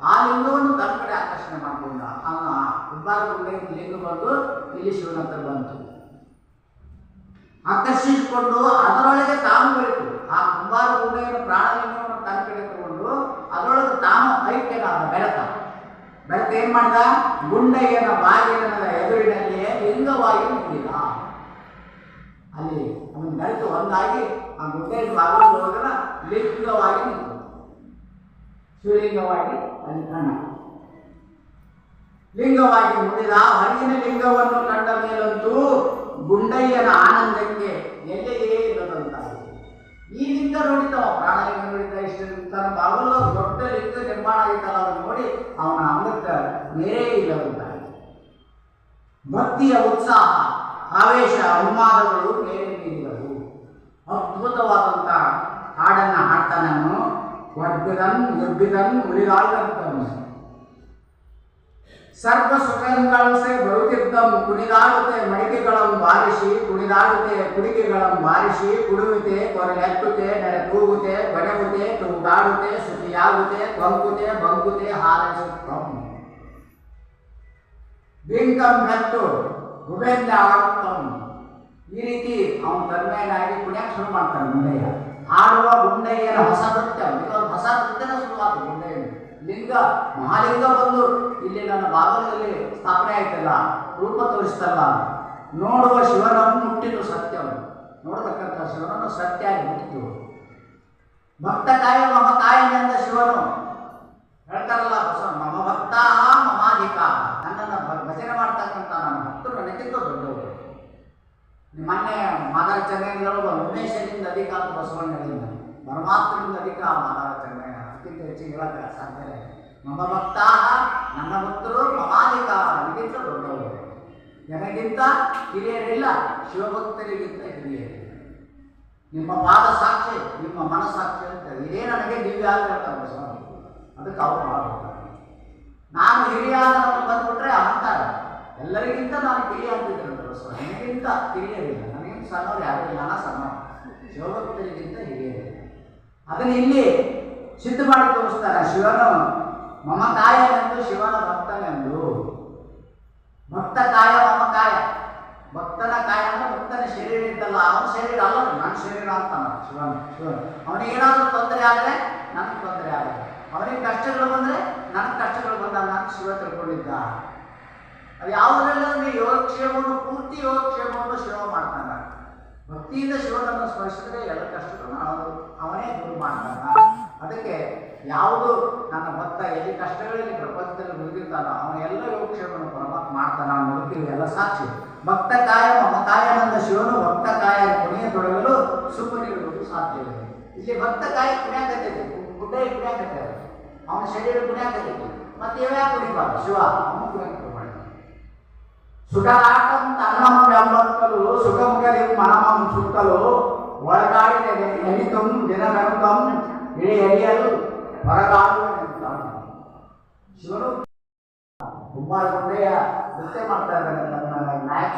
ಆ ಲಿಂಗವನ್ನು ತನ್ನ ಕಡೆ ಆಕರ್ಷಣೆ ಮಾಡಿಕೊಂಡ. ಅವನ ಉಬ್ಬಾರ ಗುಂಡೆಯ ಲಿಂಗ ಬಂದು ಇಲ್ಲಿ ಶಿವನ ಹತ್ರ ಬಂತು. ಆಕರ್ಷಿಸಿಕೊಂಡು ಅದರೊಳಗೆ ತಾನು ಬೆಳೆತು. ಆ ಕುಂಬಾರ ಗುಂಡೆಯನ್ನು ಪ್ರಾಣಲಿಂಗವನ್ನು ತನ್ನ ಕಡೆ ತಗೊಂಡು ಅದರೊಳಗೆ ತಾನು ಐಕ್ಯನಾದ ಬೆಳತ ಏನ್ ಮಾಡಿದ, ಗುಂಡಯ್ಯನ ಬಾಗಿಲಿನ ಎದುರಿನಲ್ಲಿಯೇ ಲಿಂಗವಾಗಿ ನಿಂತಿದ. ಅಲ್ಲಿ ಅವನು ಬೆಳೆತು ಒಂದಾಗಿ ಆ ಗುಂಡೆಯ ಬಾಗಿಲೊಳಗನ ಲಿಂಗವಾಗಿ ನಿಂತು, ಶಿವಲಿಂಗವಾಗಿ ಅಲ್ಲಿ ಕಣ್ಣ ಲಿಂಗವಾಗಿ ಮುಡಿದ. ಹೊರಗಿನ ಲಿಂಗವನ್ನು ಕಂಡ ಮೇಲಂತೂ ಗುಂಡಯ್ಯನ ಆನಂದಕ್ಕೆ ಎಲ್ಲೆಯೇ ಇಲ್ಲದಂತಾಗಿದೆ. ಈ ಲಿಂಗ ನೋಡಿದ್ದವ, ಪ್ರಾಣಲಿಂಗ ನೋಡಿದ್ದ, ಇಷ್ಟ ತನ್ನ ಬಾಗಿಲು ದೊಡ್ಡ ಲಿಂಗ ನಿರ್ಮಾಣ ಆಗಿತ್ತಲ್ಲ, ಅವನು ನೋಡಿ ಅವನ ಅಂಗಕ್ಕೆ ಮೇರೇ ಇಲ್ಲದಂತಾಗಿದೆ. ಭಕ್ತಿಯ ಉತ್ಸಾಹ, ಆವೇಶ, ಉನ್ಮಾದಗಳು ಮೇರೆ ಮೀರಿದವು. ಅದ್ಭುತವಾದಂಥ ಹಾಡನ್ನು ಹಾಡ್ತಾನನು. ಎಬ್ಬಿದನ್ ಮುಳಿದಾಳಂತನು ಸರ್ವ ಸುಖಂಗಳಸೆ ಬರುತ್ತಿದ್ದಂ ಕುಣಿದಾಡುತ್ತೆ ಮಡಿಕೆಗಳಂ ಬಾರಿಸಿ, ಕುಣಿದಾಡುತ್ತೆ ಕುಡಿಕೆಗಳಂ ಬಾರಿಸಿ, ಕುಡುವಿತೆ ಕೊರಲೆತ್ತುತ್ತೆ ನೆರೆ ತೂಗುತ್ತೆ ಬಡಗುತ್ತೆ ತೂಗಾಡುತ್ತೆ ಸುತಿಯಾಗುತ್ತೆ ಬಂಕುತೆ ಬಂಕುತೆ ಹಾರೈಸುತ್ತಂ ಬಿಂಕಂ ಬೆತ್ತು ಗುಬೆಂದ ಆಡುತ್ತಂ. ಈ ರೀತಿ ಅವನು ತನ್ಮಯನಾಗಿ ಕುಣಿಯಕ್ಕೆ ಶುರು ಮಾಡ್ತಾನೆ ಗುಂಡಯ್ಯ. ಆಡುವ ಗುಂಡಯ್ಯನ ಹೊಸ ನೃತ್ಯ, ಇದೊಂದು ಹೊಸ ನೃತ್ಯನ ಶುರುವಾದ ಗುಂಡಯ್ಯನ ಲಿಂಗ ಮಹಾಲಿಂಗ ಬಂದು ಇಲ್ಲಿ ನನ್ನ ಬಾಗಿಲಲ್ಲಿ ಸ್ಥಾಪನೆ ಆಯ್ತಲ್ಲ, ರೂಪ ತೋರಿಸ್ತಲ್ಲ. ನೋಡುವ ಶಿವನನ್ನು ಮುಟ್ಟಿದ್ದು ಸತ್ಯವನ್ನು ನೋಡ್ತಕ್ಕಂಥ ಶಿವನನ್ನು ಸತ್ಯ ಆಗಿ ಮುಟ್ಟಿತು. ಭಕ್ತ ಕಾಯ ಮಮ ಕಾಯನೆಂದ ಶಿವನು ಹೇಳ್ತಾರಲ್ಲ ಮಮ ಭಕ್ತ ಮಮಾಧಿಕ, ನನ್ನನ್ನು ಭಜನೆ ಮಾಡ್ತಕ್ಕಂಥ ನನ್ನ ಭಕ್ತರು ನನಗಿಂತ ದೊಡ್ಡವರು. ಮೊನ್ನೆ ಮಾದಾರ ಚೆನ್ನೈಗಳು ಉಮೇಶನಿಂದ ಅಧಿಕ ಅಂತ ಬಸವಣ್ಣಗಳಿಂದ, ಪರಮಾತ್ಮನಿಂದ ಅಧಿಕ ಮಾದಾರ ಚೆನ್ನೈ, ಅದಕ್ಕಿಂತ ಹೆಚ್ಚಿಗೆ ಹೇಳಕ್ಕೆ ಸಾಧ್ಯ ಇಲ್ಲ. ಮಮ ಭಕ್ತ ನನ್ನ ಭಕ್ತರು ಮಮಾಧಿಕ, ನನಗಿಂತ ದೊಡ್ಡವರು. ನನಗಿಂತ ಹಿರಿಯರಿಲ್ಲ, ಶಿವಭಕ್ತರಿಗಿಂತ ಹಿರಿಯರಿಲ್ಲ. ನಿಮ್ಮ ಪಾದ ಸಾಕ್ಷಿ, ನಿಮ್ಮ ಮನಸ್ಸಾಕ್ಷಿ ಅಂತ ಇದೇ ನನಗೆ ದಿವ್ಯ ಅಂತ ಹೇಳ್ತಾರೆ ಬಸವಣ್ಣ. ಅದಕ್ಕೆ ಅವ್ರು ಮಾಡ್ತಾರೆ. ನಾನು ಹಿರಿಯ ಬಂದ್ಬಿಟ್ರೆ ಅಂತಾರೆ, ಎಲ್ಲರಿಗಿಂತ ನಾನು ಕಿರಿಯ ಅಂತಿದ್ದೆ ಬಸವಣ್ಣ. ನನಗಿಂತ ಹಿರಿಯರಿಲ್ಲ, ನನಗಿಂತ ಸಣ್ಣವ್ರು ಯಾರು ಇಲ್ಲ, ನಾನು ಸಣ್ಣ. ಶಿವಭಕ್ತರಿಗಿಂತ ಹಿರಿಯರಿಲ್ಲ. ಅದನ್ನು ಇಲ್ಲಿ ಸಿದ್ಧ ಮಾಡಿ ತೋರಿಸ್ತಾರೆ. ಶಿವನು ಮಮ ಕಾಯನೆಂದು ಶಿವನ ಭಕ್ತನೆಂದು. ಭಕ್ತ ಕಾಯ ಮಮ ಕಾಯ, ಭಕ್ತನ ಕಾಯ ಅಂದ್ರೆ ಭಕ್ತನ ಶರೀರ ಇದ್ದಲ್ಲ, ಅವನ ಶರೀರ ಅಲ್ಲ, ನನ್ನ ಶರೀರ ಅಂತಾನ ಶಿವನ. ಅವನಿಗೆ ಏನಾದರೂ ತೊಂದರೆ ಆದರೆ ನನಗೆ ತೊಂದರೆ ಆಗಲ್ಲ, ಅವನಿಗೆ ಕಷ್ಟಗಳು ಬಂದರೆ ನನಗೆ ಕಷ್ಟಗಳು ಬಂದಾಗ ನಾನು ಶಿವ ತಿಳ್ಕೊಂಡಿದ್ದ. ಅದು ಯಾವುದರಲ್ಲಿ ಯೋಗಕ್ಷೇಮವನ್ನು ಪೂರ್ತಿ ಯೋಗಕ್ಷೇಮವನ್ನು ಶಿವ ಮಾಡ್ತಾನೆ. ಭಕ್ತಿಯಿಂದ ಶಿವನನ್ನು ಸ್ಮರಿಸಿದ್ರೆ ಎಲ್ಲ ಕಷ್ಟಗಳನ್ನು ಅವನೇ ದೂರ ಮಾಡ್ತಾನ. ಅದಕ್ಕೆ ಯಾವುದು ನನ್ನ ಭಕ್ತ ಎಲ್ಲಿ ಕಷ್ಟಗಳಲ್ಲಿ ಪ್ರಪಂಚದಲ್ಲಿ ಮುಗಿದಿರ್ತಾನೋ ಅವನ ಎಲ್ಲ ಯೋಗಕ್ಷೇಮವನ್ನು ಪರಮಾತ್ಮ ಮಾಡ್ತಾನ ಅನ್ನೋದಕ್ಕೆ ಇವೆಲ್ಲ ಸಾಕ್ಷಿ. ಭಕ್ತ ಕಾಯ ಮಮ ಕಾಯನಂದ ಶಿವನು ಭಕ್ತ ಕಾಯ ಪುಣ್ಯ ತೊಡಗಲು ಸುಮ್ಮನಿರುವುದು ಸಾಧ್ಯವಿದೆ. ಇಲ್ಲಿ ಭಕ್ತ ಕಾಯ ಪುಣ್ಯಾಕತೈತಿ, ಗುಡ್ಡಯ್ಯ ಪುಣ್ಯಾಕತೆ, ಅವನ ಶರೀರ ಪುಣ್ಯಾಕತೈತಿ. ಮತ್ತೆ ಯಾವ್ಯಾವ ಕುಡಿಬಾರ್ದು ಶಿವ ಅವನು ಪುಣ್ಯ ಮಾಡಿ. ಸುಖರಾಟಂ ತನ್ನಂ ಬೆಂಬತ್ತಲು ಸುಖಮುಖದಿ ಮನಮಂ ಸುತ್ತಲು ಒಳಗಾಡಿದ ಎಣಿತಂ ದಿನವೆಂತಂ ಇಳಿ ಎಳಿಯಲು ಹೊರಗಾಡುವ ಶಿವನು ಕುಂಬಾರ ಗುಂಡೆಯ ನೃತ್ಯ ಮಾಡ್ತಾ ಇದ್ದಾನೆ. ನನ್ನ ನಾಯಕ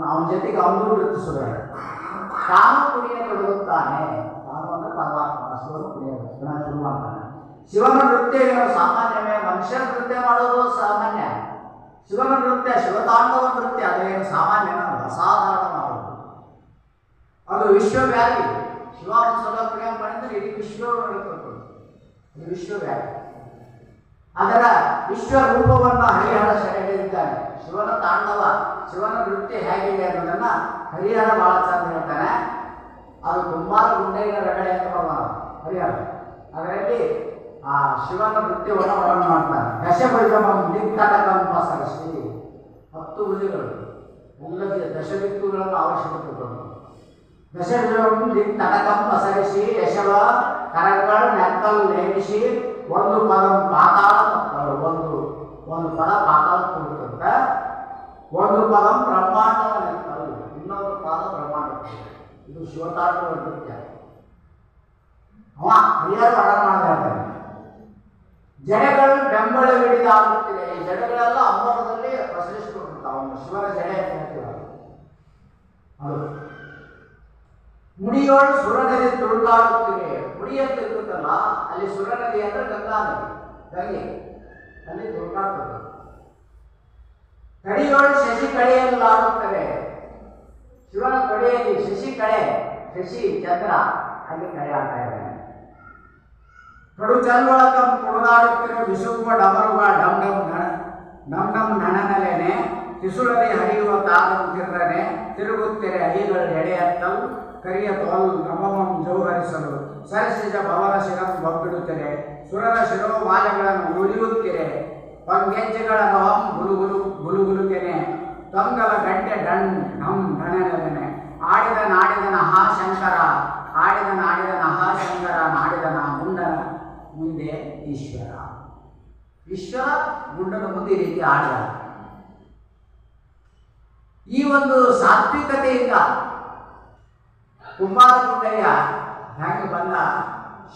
ಅವನ ಜೊತೆಗೆ ಅವನು ನೃತ್ಯಿಸಿದಾರೆ. ತಾನು ಕುಣಿಯ ತೊಡಗುತ್ತಾನೆ. ತಾನು ಅಂದ್ರೆ ಪರಮಾತ್ಮ ಶಿವನು ಕುಣಿಯ ಶುರು ಮಾಡ್ತಾನೆ. ಶಿವನ ನೃತ್ಯ ಸಾಮಾನ್ಯವೇ, ಮನುಷ್ಯರ ನೃತ್ಯ ಮಾಡೋದು ಸಾಮಾನ್ಯ. ಶಿವನ ನೃತ್ಯ, ಶಿವತಾಂಡವ ನೃತ್ಯ ಅದೇನು ಸಾಮಾನ್ಯನ ಅಸಾಧಾರಣ ಮಾಡೋದು. ಅದು ವಿಶ್ವವ್ಯಾಪಿ. ಶಿವ ಒಂದು ಸಲ ಕುಣಿಯ ಮಾಡಿದ್ರೆ ಇಡೀ ವಿಶ್ವ ನಡೀತದೆ. ಇದು ವಿಶ್ವವ್ಯಾಪಿ. ಅದರ ವಿಶ್ವರೂಪವನ್ನು ಹರಿಹರ ಸೆರೆ ಹಿಡಿದಿದ್ದಾನೆ. ಶಿವನ ತಾಂಡವ, ಶಿವನ ನೃತ್ಯ ಹೇಗಿದೆ ಅನ್ನೋದನ್ನ ಹರಿಹರ ಬಹಳ ಚಂದ ಹೇಳ್ತಾನೆ. ಅದು ಕುಂಬಾರ ಗುಂಡೈನ ರಗಳೆ ಅಂತ ಹರಿಯಾಣ. ಅದರಲ್ಲಿ ಆ ಶಿವನ ನೃತ್ಯವನ್ನು ವರ್ಣನೆ ಮಾಡ್ತಾರೆ. ದಶಭುಜಮಂ ದಿಕ್ತಟಕಂಪ ಸರಸಿ, 10 ಭುಜಗಳು ಎಲ್ಲ ದಶದಿಕ್ಕುಗಳನ್ನು ಅವಶ್ಯಕತೆ ಬಂತು. ದಶಭುಜಮಂ ದಿಕ್ತಟಕಂಪ ಸರಿಸಿ ಯಶವ ಕರಗಳು ನೆಕ್ಕಲ್ ನೇಮಿಸಿ ಒಂದು ಪದ ಪಾತಾಳ ಒಂದು ಪದ ಪಾತಾಳ ಕೊಡುತ್ತಂತ, ಒಂದು ಪದ ಬ್ರಹ್ಮಾಂಡವ ನೆಕ್ಕಲ್, ಇನ್ನೊಂದು ಪದ ಬ್ರಹ್ಮಾಂಡ. ಇದು ಶಿವತಾಂಡವ ನೃತ್ಯ. ಅವ ಹರಿಹರ ವರ್ಣನೆ ಮಾಡ್ತಾ ಜಡೆಗಳು ಬೆಂಬಲ ಹಿಡಿದಾಗುತ್ತಿದೆ. ಈ ಜಡೆಗಳೆಲ್ಲ ಅಂಬರದಲ್ಲಿ ಪ್ರಸರಿಸಿಕೊಂಡಿರ್ತಾವ. ಶಿವನ ಜಡೆ ಅಂತ ಹೇಳ್ತೀವಿ ಅದು. ಮುಡಿಯೋಳು ಸುರನದಿ ತುಳುಕಾಡುತ್ತಿವೆ. ಮುಡಿ ಅಂತ ಇರ್ತದಲ್ಲ, ಅಲ್ಲಿ ಸುರನದಿ ಅಂದ್ರೆ ಗಂಗಾ ನದಿ, ಗಂಗೆ ಅಲ್ಲಿ ತುಳುಕಾಡ್ತದೆ. ಕಡಿಯೋಳು ಶಶಿ ಕಳೆಯಲ್ಲಾಡುತ್ತವೆ. ಶಿವನ ಕಡೆಯಲ್ಲಿ ಶಶಿ ಕಳೆ, ಶಶಿ ಚಂದ್ರ ಅಲ್ಲಿ ಕಳೆ ಆಗ್ತಾ ಇದ್ದಾನೆ. ಕಡು ಚಲ್ವಳಕಂ ಕುಣಿದಾಡುತ್ತಿರುವ ವಿಸುಂಬ ಡಮರುಗ ಡಮ್ ಡಮ್ ಡಮ್ ಡಮ್ ನಣನಲೇನೆ ತಿಸುಳದಿ ಹರಿಯುವ ತಾಗುತ್ತಿರನೆ ತಿರುಗುತ್ತಿರೆ ಐಗಳು ಎಡೆಯತ್ತಲು ಕರಿಯ ತೋಲ್ ನಮಮಂ ಜೌಹರಿಸಲು ಸರಸಿಜ ಭವನ ಶಿರಂ ಬಬ್ಬಿಡುತ್ತಿರೆ ಸುರರ ಶಿರೋಮಾಲೆಗಳನ್ನು ಉಳಿಯುತ್ತಿರೆ ಪಂಗೆಜ್ಜೆಗಳ ನವಂ ಗುಲುಗುಲುಗೆನೆ ತೊಂಗಲ ಗಡ್ಡೆ ಡಣ್ ಢಂ ಢಣನಲೆನೆ ಆಡಿದ ನಾಡಿದನ ಹಾ ಶಂಕರ ಆಡಿದ ನಾಡಿದನ ಹಾ ಶಂಕರ ನಾಡಿದನ ಮುಂಡನ ಮುಂದೆ ಈಶ್ವರ. ಈಶ್ವರ ಗುಂಡನ ಮುಂದೆ ಈ ರೀತಿ ಆಡಿದ. ಈ ಒಂದು ಸಾತ್ವಿಕತೆಯಿಂದ ಕುಂಬಾರ ಗುಂಡಯ್ಯ ಹೆಂಗೆ ಬಂದ,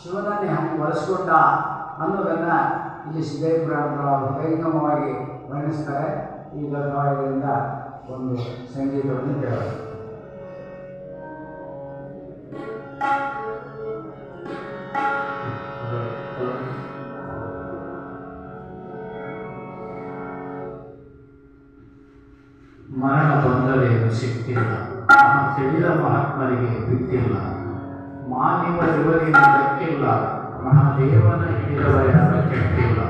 ಶಿವನನ್ನೇ ಹೆಂಗೆ ಬಳಸ್ಕೊಂಡ ಅನ್ನೋದನ್ನ ಇಲ್ಲಿ ಸಿದ್ದೇಶ್ವರ ಪುರಾಣದವರು ವೈಜ್ಞಾನಿಕವಾಗಿ ವರ್ಣಿಸ್ತಾರೆ. ಈಗ ಇದರಿಂದ ಒಂದು ಸಂಗೀತವನ್ನು ಕೇಳೋದು. ಮರಣ ಬಂದರೇನು ಸಿಕ್ತಿಲ್ಲ, ತಿಳಿದ ಮಹಾತ್ಮರಿಗೆ ಬಿಟ್ಟಿಲ್ಲ, ಮಾನವ ಇವರಿಗೆ ದಕ್ಕಿಲ್ಲ, ಮಹಾದೇವನ ಹಿಡಿದವರ ಯಾರು ಕೆಟ್ಟಿಲ್ಲ.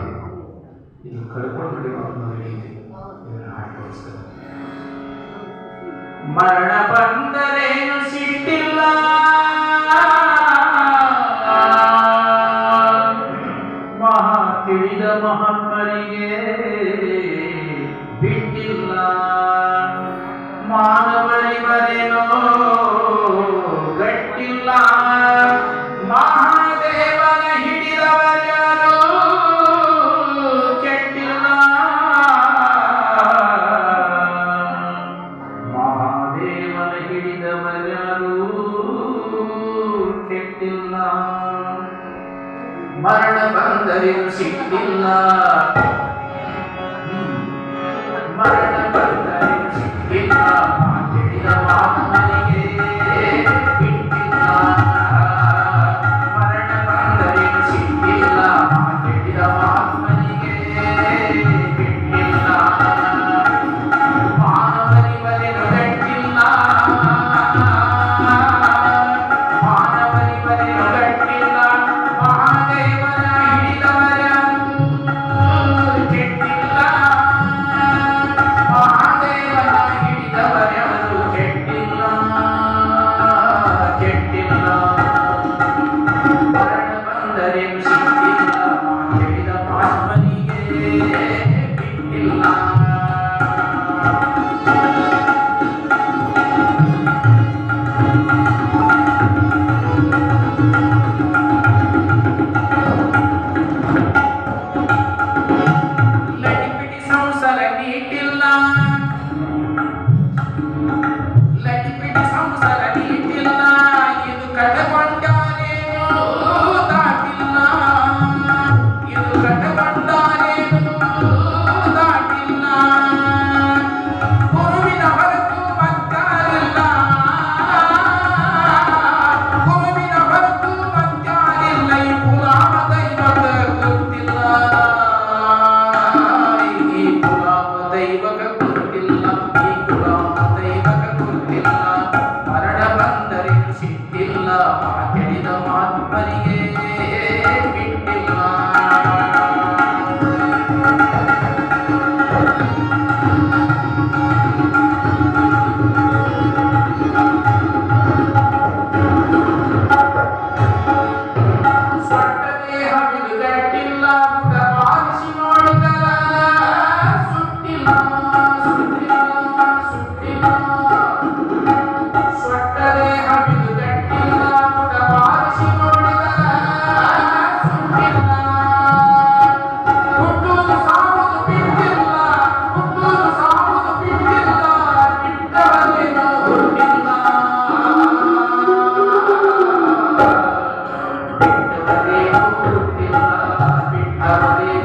ಇದು ಕಳ್ಕೊಂಡು ರೀತಿ ಹಾಡ್ಕೊಳಿಸ್ತಾರೆ. ಮರಣ ಬಂದರೇನು ಸಿಕ್ತಿಲ್ಲ, ತಿಳಿದ ಮಹಾತ್ಮರಿಗೆ ಬಿಟ್ಟಿಲ್ಲ, ಮಾನವರಿವರೇನೋ ಗಟ್ಟಿಲ್ಲ, ಮಹಾದೇವನ ಹಿಡಿದವರ್ಯಾರು ಕೆಟ್ಟಿಲ್ಲ, ಮಹಾದೇವನ ಹಿಡಿದವರ್ಯಾರು ಕೆಟ್ಟಿಲ್ಲ. ಮರಣ ಬಂದರೇನು ಸಿಕ್ಕಿಲ್ಲ, ಮರಣ ಬಂದರೇನು ಸಿಕ್ಕಿಲ್ಲ, ತಿಳಿದ ಮಹಾತ್ಮನಿಗೆ ಬಿಟ್ಟಿಲ್ಲ. ಮರಣ ಬಂದರೇನು ಸಿಕ್ಕಿಲ್ಲ, ತಿಳಿದ ಮಹಾತ್ಮನಿಗೆ ಬಿಟ್ಟಿಲ್ಲ, ಮಾನವರಿವರೇನು ಗಟ್ಟಿಲ್ಲ, ಮಾನವರಿವರೇನು ಗಟ್ಟಿಲ್ಲ, ಮಹಾದೇವನ ಹಿಡಿದವರ್ಯಾರು ಕೆಟ್ಟಿಲ್ಲ, ಗುರುತಿಲ್ಲ ಬಿಟ್ಟರೆ